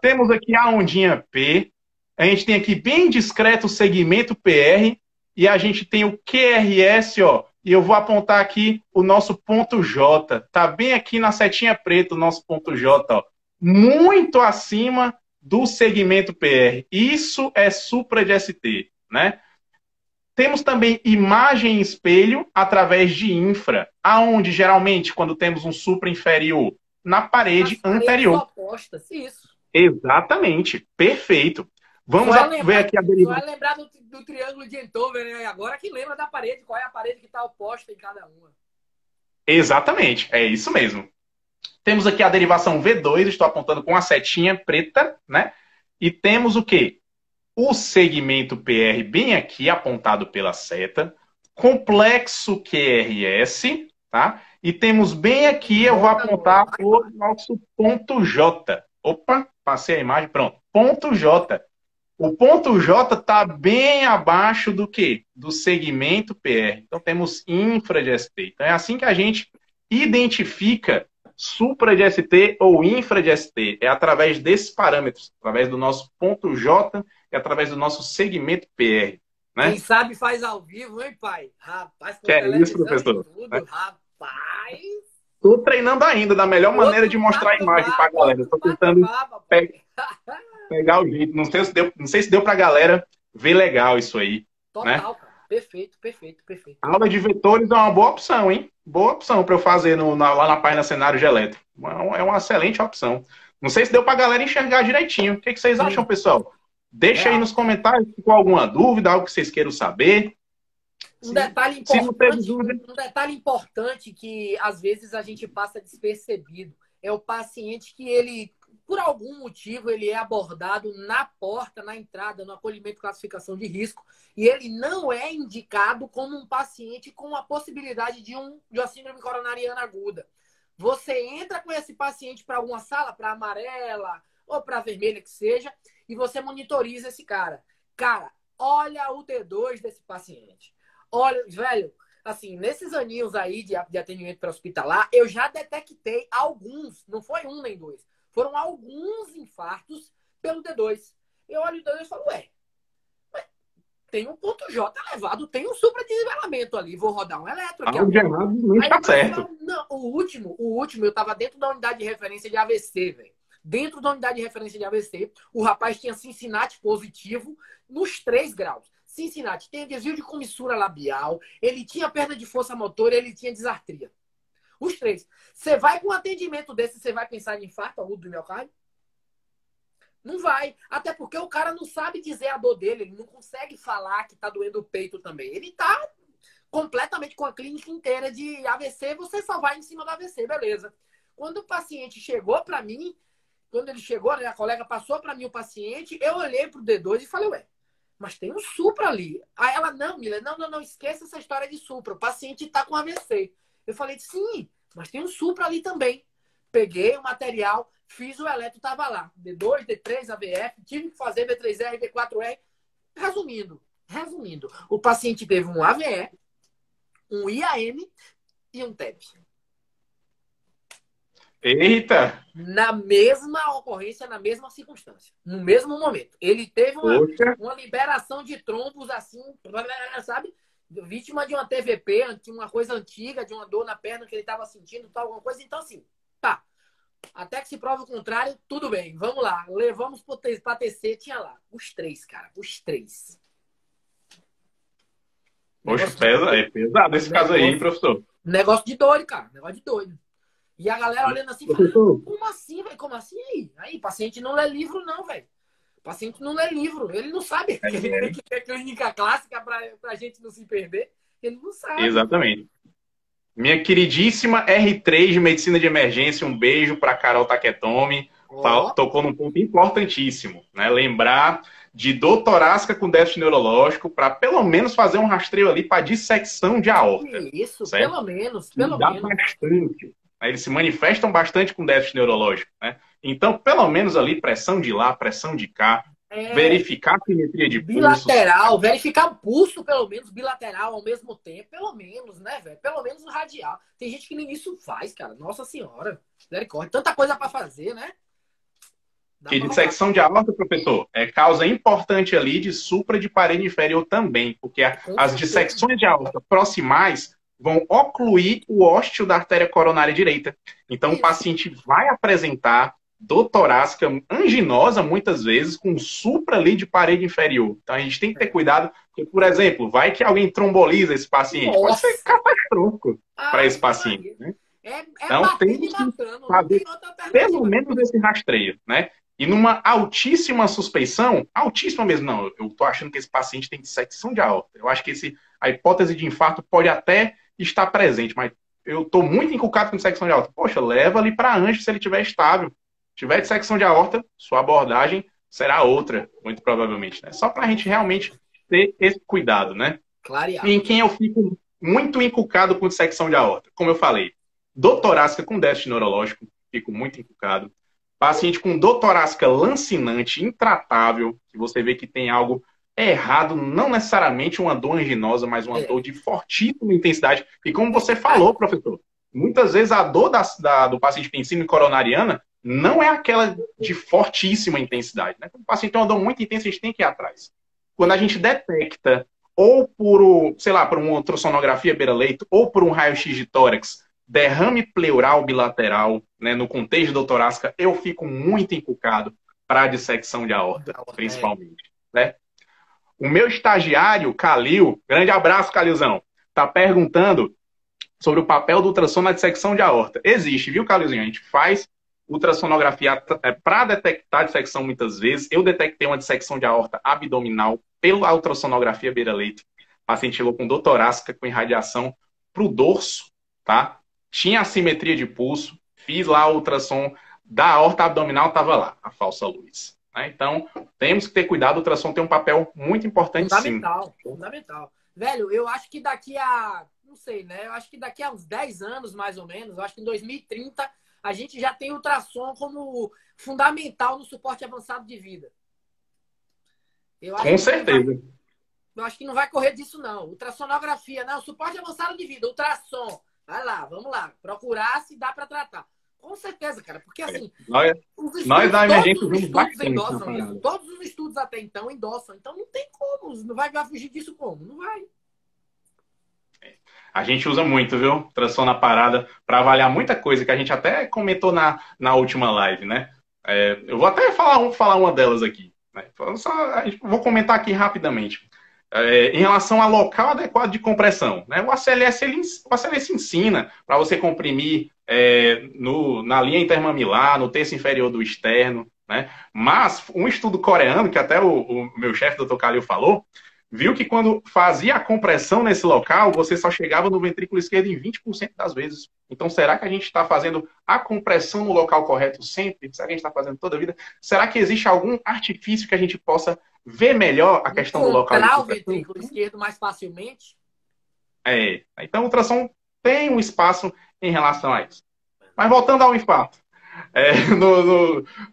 Temos aqui a ondinha P. A gente tem aqui bem discreto o segmento PR. E a gente tem o QRS, ó. E eu vou apontar aqui o nosso ponto J. Tá bem aqui na setinha preta o nosso ponto J, ó. Muito acima do segmento PR. Isso é supra de ST, né? Temos também imagem em espelho através de infra, aonde geralmente quando temos um supra inferior na parede anterior. Opostas, isso. Exatamente, perfeito. Vamos ver aqui a derivação. Só é lembrar do triângulo de Enthoven, né? Agora que lembra da parede, qual é a parede que está oposta em cada uma. Exatamente, é isso mesmo. Temos aqui a derivação V2, estou apontando com a setinha preta, né? E temos o quê? O segmento PR bem aqui, apontado pela seta. Complexo QRS, tá? E temos bem aqui, eu vou apontar o nosso ponto J. Opa, passei a imagem, pronto. Ponto J. O ponto J está bem abaixo do quê? Do segmento PR. Então temos infra de ST. Então é assim que a gente identifica supra de ST ou infra de ST. É através desses parâmetros, através do nosso ponto J e através do nosso segmento PR. Né? Quem sabe faz ao vivo, hein, pai? Rapaz, que é isso, professor? Tudo, rapaz. Estou treinando ainda da melhor maneira de mostrar a imagem para a galera. Estou tentando pegar o jeito. Não sei se deu para a galera ver legal isso aí. Total, né? cara. Perfeito. A aula de vetores é uma boa opção, hein? Boa opção para eu fazer lá na página Cenário Geoelétrico. É uma excelente opção. Não sei se deu para a galera enxergar direitinho. O que vocês acham, pessoal? Deixa aí nos comentários se ficou alguma dúvida, algo que vocês queiram saber. Um detalhe importante que às vezes a gente passa despercebido é o paciente que ele, por algum motivo, ele é abordado na porta, na entrada, no acolhimento de classificação de risco, e ele não é indicado como um paciente com a possibilidade de uma síndrome coronariana aguda. Você entra com esse paciente para alguma sala, para amarela ou para vermelha que seja, e você monitoriza esse cara. Cara, olha o T2 desse paciente. Olha, velho, assim, nesses aninhos aí de atendimento pré-hospitalar, eu já detectei alguns, não foi um nem dois, foram alguns infartos pelo T2. Eu olho o T2 e falo, mas tem um ponto J elevado, tem um supra-desnivelamento ali, vou rodar um eletro aqui. Algo de errado não está certo. Falo, não, o último, eu tava dentro da unidade de referência de AVC, velho. Dentro da unidade de referência de AVC, o rapaz tinha Cincinnati positivo nos 3 graus. Cincinnati tem desvio de comissura labial, ele tinha perda de força motora, ele tinha disartria. Os 3. Você vai com um atendimento desse, você vai pensar em infarto agudo do miocárdio? Não vai. Até porque o cara não sabe dizer a dor dele, ele não consegue falar que tá doendo o peito também. Ele tá completamente com a clínica inteira de AVC, você só vai em cima do AVC, beleza. Quando o paciente chegou para mim, quando ele chegou, a colega passou para mim o paciente, eu olhei pro D2 e falei, mas tem um supra ali. Aí ela, não, Mila, não, esqueça essa história de supra. O paciente tá com AVC. Eu falei, sim, mas tem um supra ali também. Peguei o material, fiz o eletro, tava lá. D2, D3, AVF, tive que fazer V3R, V4R. Resumindo, o paciente teve um AVE, um IAM e um TEP. Eita! Na mesma ocorrência, na mesma circunstância. No mesmo momento. Ele teve uma liberação de trombos assim, sabe? Vítima de uma TVP, de uma coisa antiga, de uma dor na perna que ele estava sentindo, tal, alguma coisa. Então, assim, tá. Até que se prova o contrário, tudo bem. Vamos lá. Levamos para TC, tinha lá. Os 3, cara. Os 3. Poxa, é pesado esse caso aí, professor. Negócio de doido, cara. Negócio de doido. E a galera olhando assim, falando, como assim, velho? Como assim aí? Aí, paciente não lê livro, não, velho. Paciente não lê livro. Ele não sabe que é clínica clássica pra gente não se perder. Ele não sabe. Exatamente. Minha queridíssima R3 de Medicina de Emergência, um beijo pra Carol Taketomi. Ó, tocou num ponto importantíssimo, né? Lembrar de dor torácica com déficit neurológico para pelo menos fazer um rastreio ali para dissecção de aorta, isso, certo? pelo menos, Que pelo dá menos. bastante. Né? Eles se manifestam bastante com déficit neurológico, né? Então, pelo menos ali, pressão de lá, pressão de cá, É, verificar a simetria de pulsos. bilateral, verificar o pulso, pelo menos, bilateral ao mesmo tempo, pelo menos, né, velho? Pelo menos o radial. Tem gente que nem isso faz, cara. Nossa senhora. Misericórdia. Tanta coisa pra fazer, né? Dá Que pra roubar. dissecção de aorta, professor, é causa importante ali de supra de parede inferior também, porque Com as certeza. dissecções de aorta proximais vão ocluir o ósteo da artéria coronária direita. Então, o Isso. paciente vai apresentar dor torácica anginosa, muitas vezes, com supra ali de parede inferior. Então, a gente tem que ter cuidado, porque, por exemplo, vai que alguém tromboliza esse paciente. Pode ser Nossa. catastrófico para esse Ave paciente, Maria. né? É Então, batendo e temos que matando. Não fazer tem outra pelo alternativa. menos esse rastreio, né? E numa altíssima suspeição, altíssima mesmo, não, eu tô achando que esse paciente tem dissecção de aorta. Eu acho que a hipótese de infarto pode até estar presente, mas eu tô muito encucado com dissecção de aorta. Poxa, leva ali para anjo se ele estiver estável. Se tiver dissecção de aorta, sua abordagem será outra, muito provavelmente, né? Só para a gente realmente ter esse cuidado, né? E Clarear. em quem eu fico muito encucado com dissecção de aorta, como eu falei, dor torácica com déficit neurológico, fico muito encucado. Paciente com dor torácica lancinante, intratável, que você vê que tem algo errado, não necessariamente uma dor anginosa, mas uma É. dor de fortíssima intensidade. E como você Ai, falou, professor, muitas vezes a dor do paciente que tem síndrome coronariana não é aquela de fortíssima intensidade. Né? Quando o paciente tem uma dor muito intensa, a gente tem que ir atrás. Quando a gente detecta ou por, sei lá, por uma ultrassonografia beira-leito, ou por um raio-x de tórax, derrame pleural bilateral, né, no contexto da torácica, eu fico muito encucado para a dissecção de aorta, é. principalmente. Né? O meu estagiário, Calil, grande abraço, Calilzão, está perguntando sobre o papel do ultrassom na dissecção de aorta. Existe, viu, Calilzinho? A gente faz ultrassonografia para detectar dissecção muitas vezes. Eu detectei uma dissecção de aorta abdominal pela ultrassonografia beira-leito. O paciente chegou com dor torácica, com irradiação para o dorso, tá? Tinha assimetria de pulso, fiz lá o ultrassom da aorta abdominal, estava lá, a falsa luz. Né? Então, temos que ter cuidado, o ultrassom tem um papel muito importante, sim. Fundamental, fundamental. Velho, eu acho que daqui a, não sei, né? Eu acho que daqui a uns 10 anos, mais ou menos, eu acho que em 2030, a gente já tem ultrassom como fundamental no suporte avançado de vida. Eu acho Com que não vai, certeza. eu acho que não vai correr disso, não. Ultrassonografia, não, suporte avançado de vida, ultrassom. Vai lá, vamos lá. Procurar se dá para tratar. Com certeza, cara, porque assim, Nós, os nós estudos, da todos emergência os usamos estudos bastante na endossam isso. parada. Todos os estudos até então endossam. Então não tem como, não vai fugir disso como? Não vai. A gente usa muito, viu? Tração na parada para avaliar muita coisa que a gente até comentou na última live, né? Eu vou até falar uma delas aqui. Né? Vou comentar aqui rapidamente. Em relação ao local adequado de compressão, né? O ACLS ensina para você comprimir na linha intermamilar, no terço inferior do externo, né? Mas um estudo coreano, que até o meu chefe, Dr. Kalil, falou, viu que quando fazia a compressão nesse local, você só chegava no ventrículo esquerdo em 20% das vezes. Então, será que a gente está fazendo a compressão no local correto sempre? Será que a gente está fazendo toda a vida? Será que existe algum artifício que a gente possa ver melhor a questão do local de Encontrar o compressão? ventrículo esquerdo mais facilmente. Então, o ultrassom tem um espaço em relação a isso. Mas voltando ao infarto.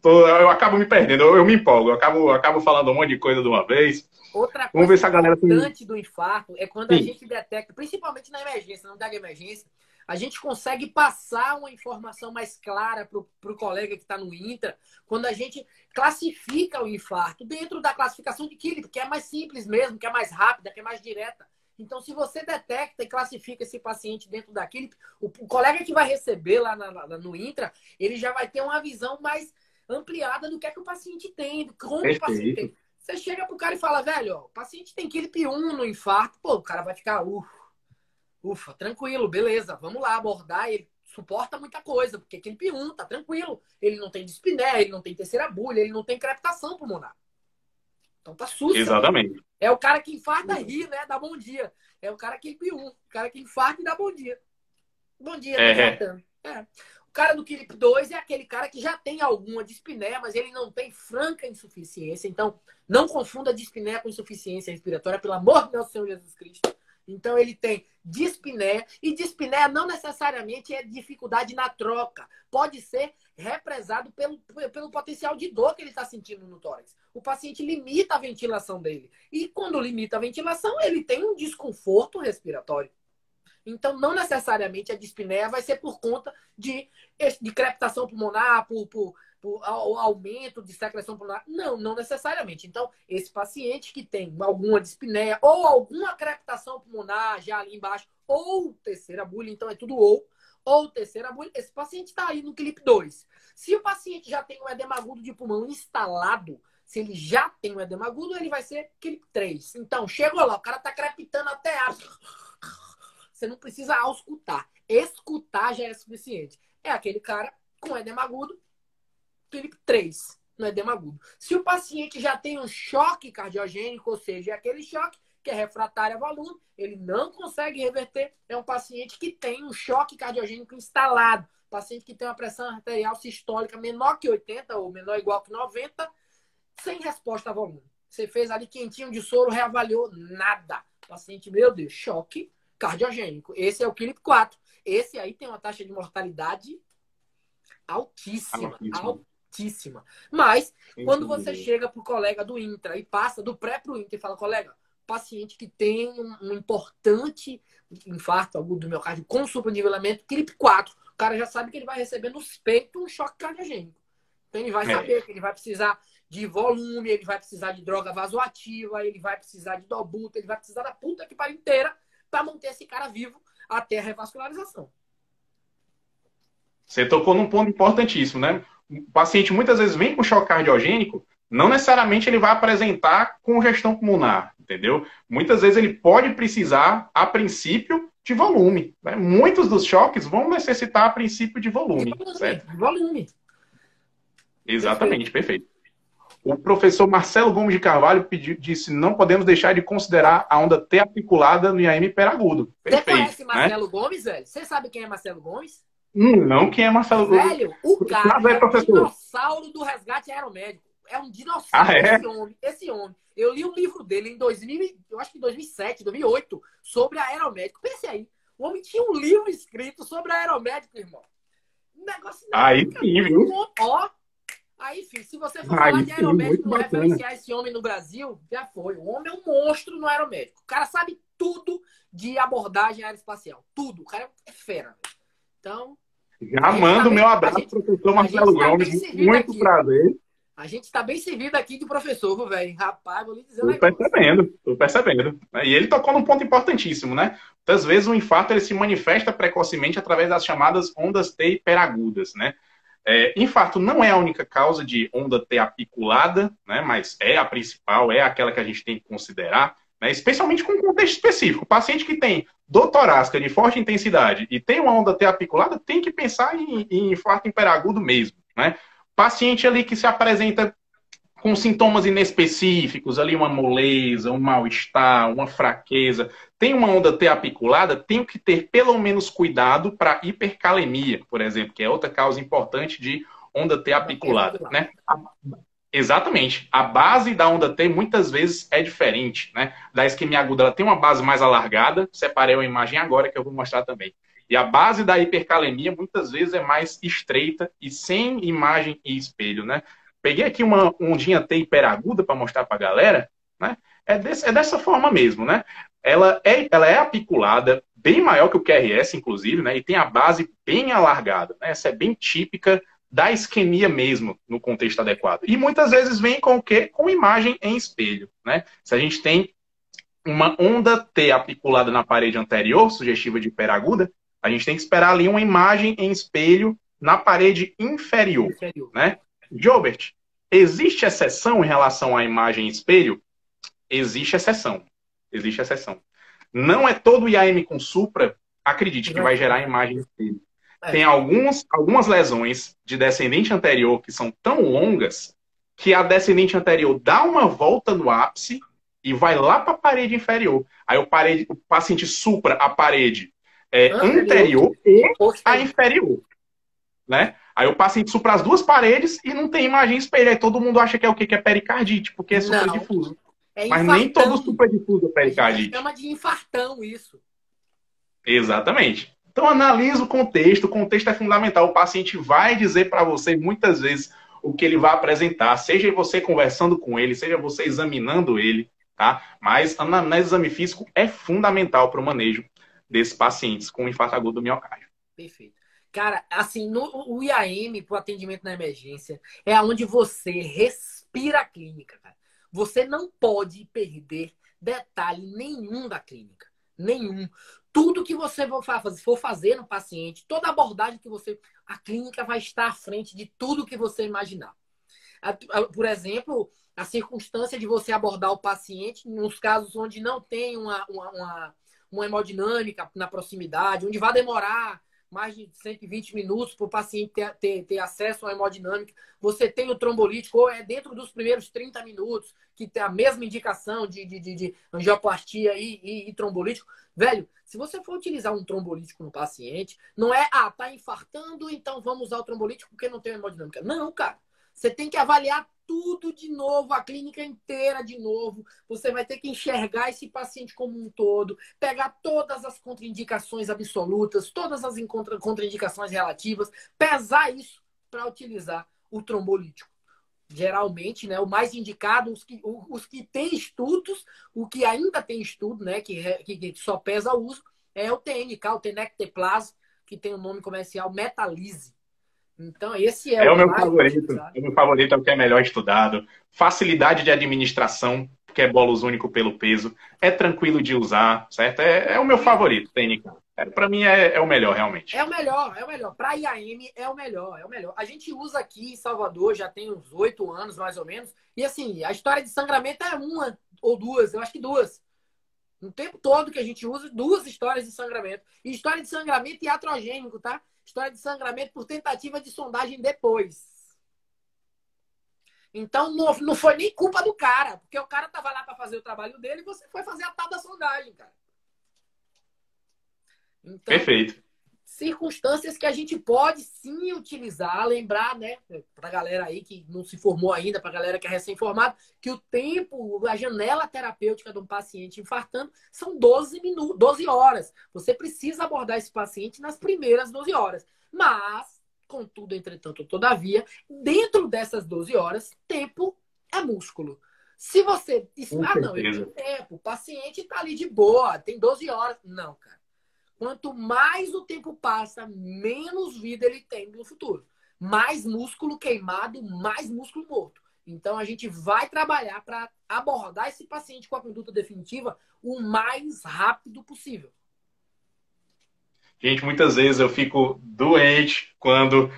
Eu acabo me perdendo, eu me empolgo, eu acabo falando um monte de coisa de uma vez. Outra Vamos coisa ver se a galera tem. importante do infarto é quando a Sim, gente detecta, principalmente na emergência, não da emergência, a gente consegue passar uma informação mais clara para o colega que está no intra, quando a gente classifica o infarto dentro da classificação de Killick, que é mais simples mesmo, que é mais rápida, que é mais direta. Então, se você detecta e classifica esse paciente dentro daquele, o colega que vai receber lá no intra, ele já vai ter uma visão mais ampliada do que é que o paciente tem, como o paciente perfeito. tem. Você chega pro cara e fala, velho, ó, o paciente tem KILIP1 no infarto, pô, o cara vai ficar, ufa, tranquilo, beleza, vamos lá abordar ele. Suporta muita coisa, porque KILIP1 tá tranquilo. Ele não tem dispneia, ele não tem terceira bulha, ele não tem crepitação pulmonar. Então tá sussa. Exatamente. É o cara que infarta e ri, né? Dá bom dia. É o cara que KILIP1, o cara que infarta e dá bom dia. Bom dia, tá infartando. O cara do Quilip 2 é aquele cara que já tem alguma dispneia, mas ele não tem franca insuficiência. Então, não confunda dispneia com insuficiência respiratória, pelo amor de Deus, Senhor Jesus Cristo. Então, ele tem dispneia, e dispneia não necessariamente é dificuldade na troca. Pode ser represado pelo potencial de dor que ele está sentindo no tórax. O paciente limita a ventilação dele. E quando limita a ventilação, ele tem um desconforto respiratório. Então, não necessariamente a dispneia vai ser por conta de crepitação pulmonar, por aumento de secreção pulmonar. Não, não necessariamente. Então, esse paciente que tem alguma dispneia ou alguma crepitação pulmonar já ali embaixo, ou terceira bulha, então é tudo ou terceira bulha, esse paciente está aí no Quilip 2. Se o paciente já tem um edema agudo de pulmão instalado, se ele já tem um edema agudo, ele vai ser Quilip 3. Então, chegou lá, o cara está crepitando até ar. Você não precisa auscultar. Escutar já é suficiente. É aquele cara com edema agudo, Quilip 3, no edema agudo. Se o paciente já tem um choque cardiogênico, ou seja, é aquele choque que é refratário a volume, ele não consegue reverter, é um paciente que tem um choque cardiogênico instalado. Paciente que tem uma pressão arterial sistólica menor que 80 ou menor ou igual que 90, sem resposta a volume. Você fez ali quentinho de soro, reavaliou, nada. Paciente, meu Deus, choque cardiogênico. Esse é o Quilip 4. Esse aí tem uma taxa de mortalidade altíssima. Altíssima. Mas, quando você chega pro colega do intra e passa do pré pro intra e fala, colega, paciente que tem um importante infarto agudo do miocárdio com supranivelamento, Quilip 4, o cara já sabe que ele vai receber nos peitos um choque cardiogênico. Então ele vai saber que ele vai precisar de volume, ele vai precisar de droga vasoativa, ele vai precisar de dobuta, ele vai precisar da puta que pariu inteira para manter esse cara vivo até a revascularização. Você tocou num ponto importantíssimo, né? O paciente muitas vezes vem com choque cardiogênico, não necessariamente ele vai apresentar congestão pulmonar, entendeu? Muitas vezes ele pode precisar, a princípio, de volume. Né? Muitos dos choques vão necessitar, a princípio, de volume. Certo? De volume. Exatamente, perfeito. O professor Marcelo Gomes de Carvalho disse: não podemos deixar de considerar a onda T apiculada no IAM hiperagudo. Perfeito. Você conhece Marcelo Gomes, velho? Você sabe quem é Marcelo Gomes? Não, quem é Marcelo Gomes? Velho, o cara é um dinossauro do resgate aeromédico. É um dinossauro, esse homem. Eu li um livro dele em 2000, eu acho que em 2007, 2008, sobre aeromédico. Pense aí, o homem tinha um livro escrito sobre aeromédico, irmão. Um negócio... Aí sim, viu? Ó, aí, filho, se você for falar de aeromédico, não referenciar esse homem no Brasil, já foi. O homem é um monstro no aeromédico. O cara sabe tudo de abordagem aeroespacial. Tudo. O cara é fera. Então... Já mando o meu abraço para o professor Marcelo Gomes. Muito aqui. Prazer. A gente está bem servido aqui de professor, velho. Rapaz, vou lhe dizer um negócio. Tô percebendo. E ele tocou num ponto importantíssimo, né? Muitas vezes o infarto ele se manifesta precocemente através das chamadas ondas T hiperagudas, né? Infarto não é a única causa de onda T apiculada, né? Mas é a principal, é aquela que a gente tem que considerar. Né, especialmente com um contexto específico. O paciente que tem dor torácica de forte intensidade e tem uma onda T apiculada tem que pensar em infarto hiperagudo mesmo. Né? Paciente ali que se apresenta com sintomas inespecíficos, ali uma moleza, um mal-estar, uma fraqueza, tem uma onda T apiculada, tem que ter pelo menos cuidado para hipercalemia, por exemplo, que é outra causa importante de onda T apiculada. Né? Exatamente. A base da onda T muitas vezes é diferente, né? Da isquemia aguda, ela tem uma base mais alargada. Separei uma imagem agora que eu vou mostrar também. E a base da hipercalemia muitas vezes é mais estreita e sem imagem e espelho, né? Peguei aqui uma ondinha T hiperaguda para mostrar para a galera, né? É dessa forma mesmo, né? Ela é apiculada, bem maior que o QRS, inclusive, né? E tem a base bem alargada, né? Essa é bem típica da isquemia mesmo, no contexto adequado. E muitas vezes vem com o quê? Com imagem em espelho, né? Se a gente tem uma onda T apiculada na parede anterior, sugestiva de hiperaguda, a gente tem que esperar ali uma imagem em espelho na parede inferior, né? Gilbert, existe exceção em relação à imagem em espelho? Existe exceção. Existe exceção. Não é todo IAM com supra, acredite, que vai gerar imagem em espelho. Tem algumas lesões de descendente anterior que são tão longas que a descendente anterior dá uma volta no ápice e vai lá para a parede inferior. Aí o paciente supra a parede anterior e a inferior. né? Aí o paciente supra as duas paredes e não tem imagem espelha. Aí todo mundo acha que é o quê? Que é pericardite, porque é Não, supradifuso. é Mas nem todo infartão. supradifuso é A gente pericardite. chama de infartão isso. Exatamente. Então analisa o contexto é fundamental. O paciente vai dizer para você muitas vezes o que ele vai apresentar, seja você conversando com ele, seja você examinando ele, tá? Mas a anamnese exame físico é fundamental para o manejo desses pacientes com infarto agudo do miocárdio. Perfeito. Cara, assim, o IAM para o atendimento na emergência é onde você respira a clínica, cara. Você não pode perder detalhe nenhum da clínica. Nenhum. Tudo que você for fazer no paciente, toda abordagem que você. A clínica vai estar à frente de tudo que você imaginar. Por exemplo, a circunstância de você abordar o paciente nos casos onde não tem uma hemodinâmica na proximidade, onde vai demorar mais de 120 minutos para o paciente ter acesso à hemodinâmica. Você tem o trombolítico, ou é dentro dos primeiros 30 minutos, que tem a mesma indicação de angioplastia e trombolítico. Velho, se você for utilizar um trombolítico no paciente, não é, tá infartando, então vamos usar o trombolítico porque não tem hemodinâmica. Não, cara. Você tem que avaliar tudo de novo, a clínica inteira de novo. Você vai ter que enxergar esse paciente como um todo, pegar todas as contraindicações absolutas, todas as contraindicações relativas, pesar isso para utilizar o trombolítico. Geralmente, né, o mais indicado, os que têm estudos, o que ainda tem estudo, né, que só pesa o uso, é o TNK, o Tenecteplase, que tem o nome comercial Metalise. Então, esse é É o o meu mais favorito. utilizado. É o meu favorito, é o que é melhor estudado. Facilidade de administração, que é bolos único pelo peso. É tranquilo de usar, certo? É o meu favorito, TNK. Para mim é o melhor, É realmente. o melhor, é o melhor. Para IAM é o melhor, é o melhor. A gente usa aqui em Salvador, já tem uns 8 anos, mais ou menos. E assim, a história de sangramento é uma ou duas, eu acho que duas. No tempo todo que a gente usa, 2 histórias de sangramento. E história de sangramento iatrogênico, tá? História de sangramento por tentativa de sondagem depois. Então, não foi nem culpa do cara, porque o cara tava lá para fazer o trabalho dele e você foi fazer a tal da sondagem, cara. Então, Perfeito. circunstâncias que a gente pode sim utilizar, lembrar, né, pra galera aí que não se formou ainda, pra galera que é recém-formada, que o tempo, a janela terapêutica de um paciente infartando são 12 minutos, 12 horas. Você precisa abordar esse paciente nas primeiras 12 horas. Mas, contudo, entretanto, todavia, dentro dessas 12 horas, tempo é músculo. Se você diz, Com não, eu certeza. tenho tempo, o paciente tá ali de boa, tem 12 horas. Não, cara. Quanto mais o tempo passa, menos vida ele tem no futuro. Mais músculo queimado, mais músculo morto. Então a gente vai trabalhar para abordar esse paciente com a conduta definitiva o mais rápido possível. Gente, muitas vezes eu fico doente quando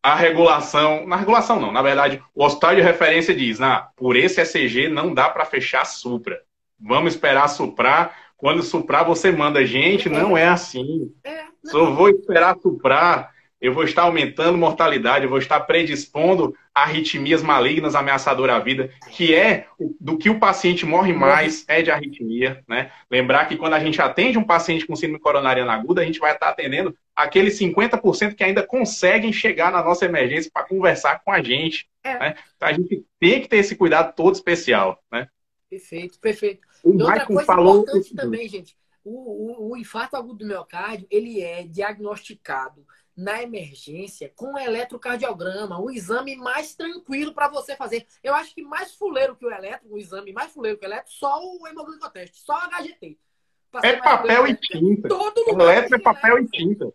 a regulação... Na regulação não, na verdade, o hospital de referência diz, por esse ECG não dá para fechar supra. Vamos esperar suprar. Quando suprar, você manda. Gente, não é assim. Se eu vou esperar suprar, eu vou estar aumentando mortalidade, eu vou estar predispondo a arritmias malignas ameaçadoras à vida, que é do que o paciente morre mais, é de arritmia, né? Lembrar que quando a gente atende um paciente com síndrome coronariana aguda, a gente vai estar atendendo aqueles 50% que ainda conseguem chegar na nossa emergência para conversar com a gente, né? Então a gente tem que ter esse cuidado todo especial, né? Perfeito, perfeito. O E outra Michael coisa falou... importante também, gente, o infarto agudo do miocárdio, ele é diagnosticado na emergência com eletrocardiograma, o exame mais tranquilo para você fazer. Eu acho que mais fuleiro que o eletro, o exame mais fuleiro que o eletro, só o hemoglicoteste, só o HGT. É papel e tinta. Todo lugar Eletro é tem papel eletro. e tinta.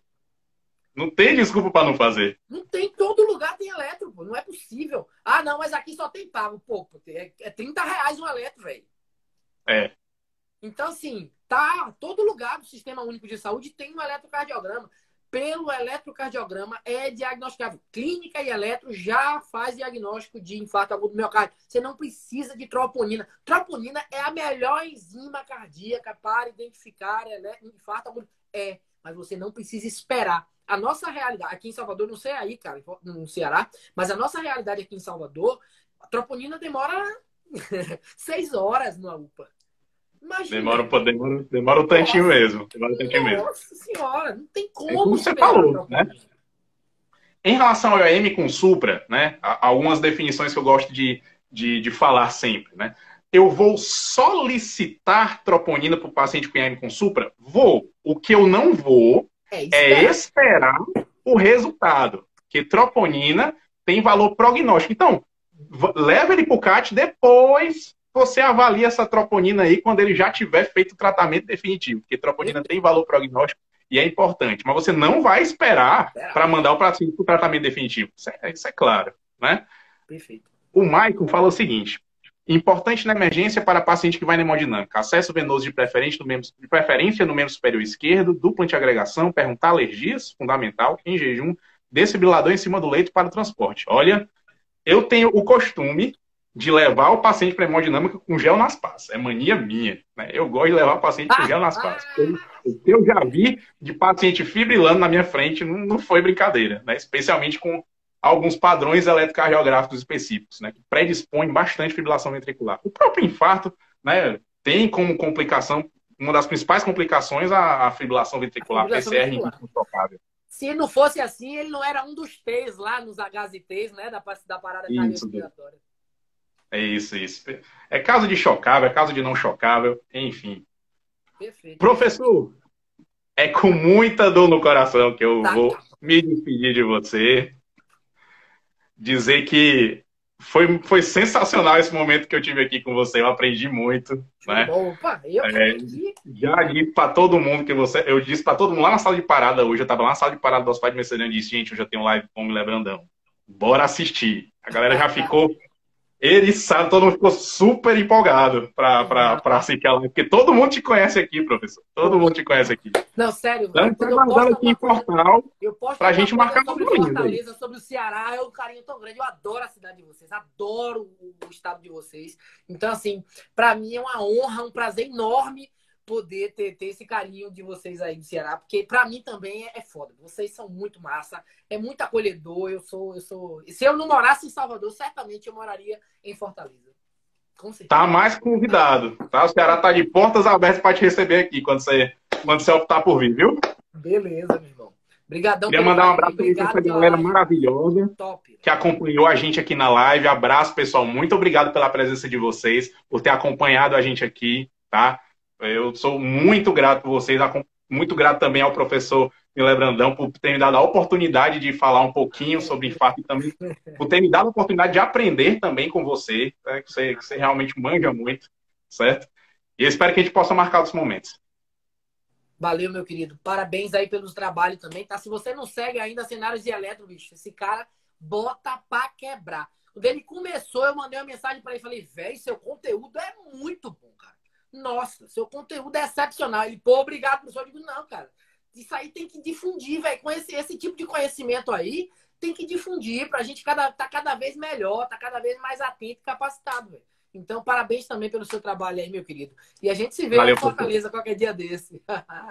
Não tem desculpa para não fazer. Não tem, todo lugar tem eletro, pô. Não é possível. Não, mas aqui só tem pago. Pô, é 30 reais um eletro, velho. É. Então, assim, todo lugar do Sistema Único de Saúde tem um eletrocardiograma. Pelo eletrocardiograma é diagnosticável. Clínica e eletro já faz diagnóstico de infarto agudo do miocárdio. Você não precisa de troponina. Troponina é a melhor enzima cardíaca para identificar infarto agudo. Mas você não precisa esperar. A nossa realidade, aqui em Salvador, não sei aí, cara, no Ceará, mas a nossa realidade aqui em Salvador, a troponina demora 6 horas numa UPA. Imagina. Demora um tantinho mesmo. Demora um tantinho mesmo. Nossa senhora, não tem É como como você esperar a falou, né? troponina. Em relação ao EM com supra, né, algumas definições que eu gosto de falar sempre, né? Eu vou solicitar troponina para o paciente com EM com supra? Vou. O que eu não vou é esperar o resultado. Porque troponina tem valor prognóstico. Então, leva ele para o CAT, depois você avalia essa troponina aí quando ele já tiver feito o tratamento definitivo. Porque troponina tem valor prognóstico e é importante. Mas você não vai esperar para mandar o paciente para o tratamento definitivo. Isso é claro, né? Perfeito. O Maicon fala o seguinte: importante na emergência para paciente que vai na hemodinâmica. Acesso venoso de preferência no membro superior esquerdo, dupla antiagregação, perguntar alergias, fundamental, em jejum, desfibrilador em cima do leito para o transporte. Olha, eu tenho o costume de levar o paciente para hemodinâmica com gel nas passas. É mania minha, né? Eu gosto de levar o paciente com gel nas passas. O que eu já vi de paciente fibrilando na minha frente não foi brincadeira, né? Especialmente com alguns padrões eletrocardiográficos específicos, né, que predispõem bastante fibrilação ventricular. O próprio infarto, né, tem como complicação, uma das principais complicações, a fibrilação ventricular, PCR intocável. Se não fosse assim, ele não era um dos T's lá nos HZTs, né, da parada cardiorrespiratória. É isso. É caso de chocável, é caso de não chocável, enfim. Perfeito. Professor, é com muita dor no coração que eu vou me despedir de você. Dizer que foi sensacional esse momento que eu tive aqui com você. Eu aprendi muito, né? Opa, eu aprendi. Já disse para todo mundo que eu disse para todo mundo lá na sala de parada hoje. Eu estava lá na sala de parada do Hospital de Mercedão e disse: gente, eu já tenho live com o Homem Lebrandão. Bora assistir. A galera já ficou eriçada, todo mundo ficou super empolgado para assistir a live, porque todo mundo te conhece aqui, professor. Todo mundo te conhece aqui. Não, sério. Estamos trabalhando aqui em Portal para a gente marcar sobre Fortaleza, sobre o Ceará. É um carinho tão grande. Eu adoro a cidade de vocês, adoro o estado de vocês. Então, assim, para mim é uma honra, um prazer enorme poder ter esse carinho de vocês aí do Ceará, porque para mim também é foda. Vocês são muito massa, é muito acolhedor. Eu sou. Se eu não morasse em Salvador, certamente eu moraria em Fortaleza. Com certeza. Tá mais convidado, tá? O Ceará tá de portas abertas para te receber aqui quando você optar por vir, viu? Beleza, meu irmão. Obrigadão. Queria mandar um abraço para essa galera maravilhosa que acompanhou a gente aqui na live. Abraço, pessoal. Muito obrigado pela presença de vocês, por ter acompanhado a gente aqui, tá? Eu sou muito grato por vocês, muito grato também ao professor Milé Brandão por ter me dado a oportunidade de falar um pouquinho sobre infarto e também por ter me dado a oportunidade de aprender também com você, né? que você realmente manja muito, certo? E eu espero que a gente possa marcar outros momentos. Valeu, meu querido. Parabéns aí pelos trabalhos também, tá? Se você não segue ainda Cenários de Eletro, bicho, esse cara bota pra quebrar. Quando ele começou, eu mandei uma mensagem pra ele, falei, velho, seu conteúdo é muito bom, cara. Nossa, seu conteúdo é excepcional. Ele, pô, obrigado, professor. Eu digo, não, cara. Isso aí tem que difundir, velho. Com esse tipo de conhecimento aí, tem que difundir pra gente tá cada vez melhor, tá cada vez mais atento e capacitado, velho. Então, parabéns também pelo seu trabalho aí, meu querido. E a gente se vê em Fortaleza qualquer dia desse.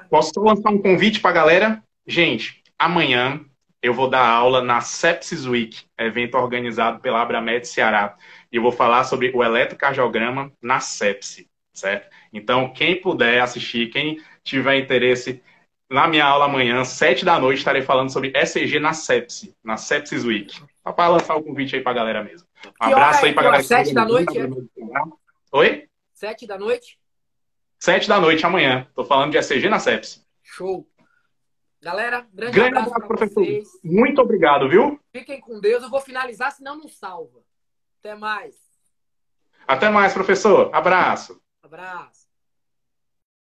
Posso só lançar um convite pra galera? Gente, amanhã eu vou dar aula na Sepsis Week, evento organizado pela Abramed Ceará. E eu vou falar sobre o eletrocardiograma na sepse. Certo? Então, quem puder assistir, quem tiver interesse, na minha aula amanhã, 7 da noite, estarei falando sobre ECG na sepse, na Sepsis Week. Só para lançar o convite aí para a galera mesmo. Um abraço aí para a galera. 7 da noite? Oi? 7 da noite? 7 da noite amanhã. Estou falando de ECG na sepse. Show. Galera, grande abraço para professor. Vocês. Muito obrigado, viu? Fiquem com Deus. Eu vou finalizar, senão não salva. Até mais. Até mais, professor. Abraço. Abraço.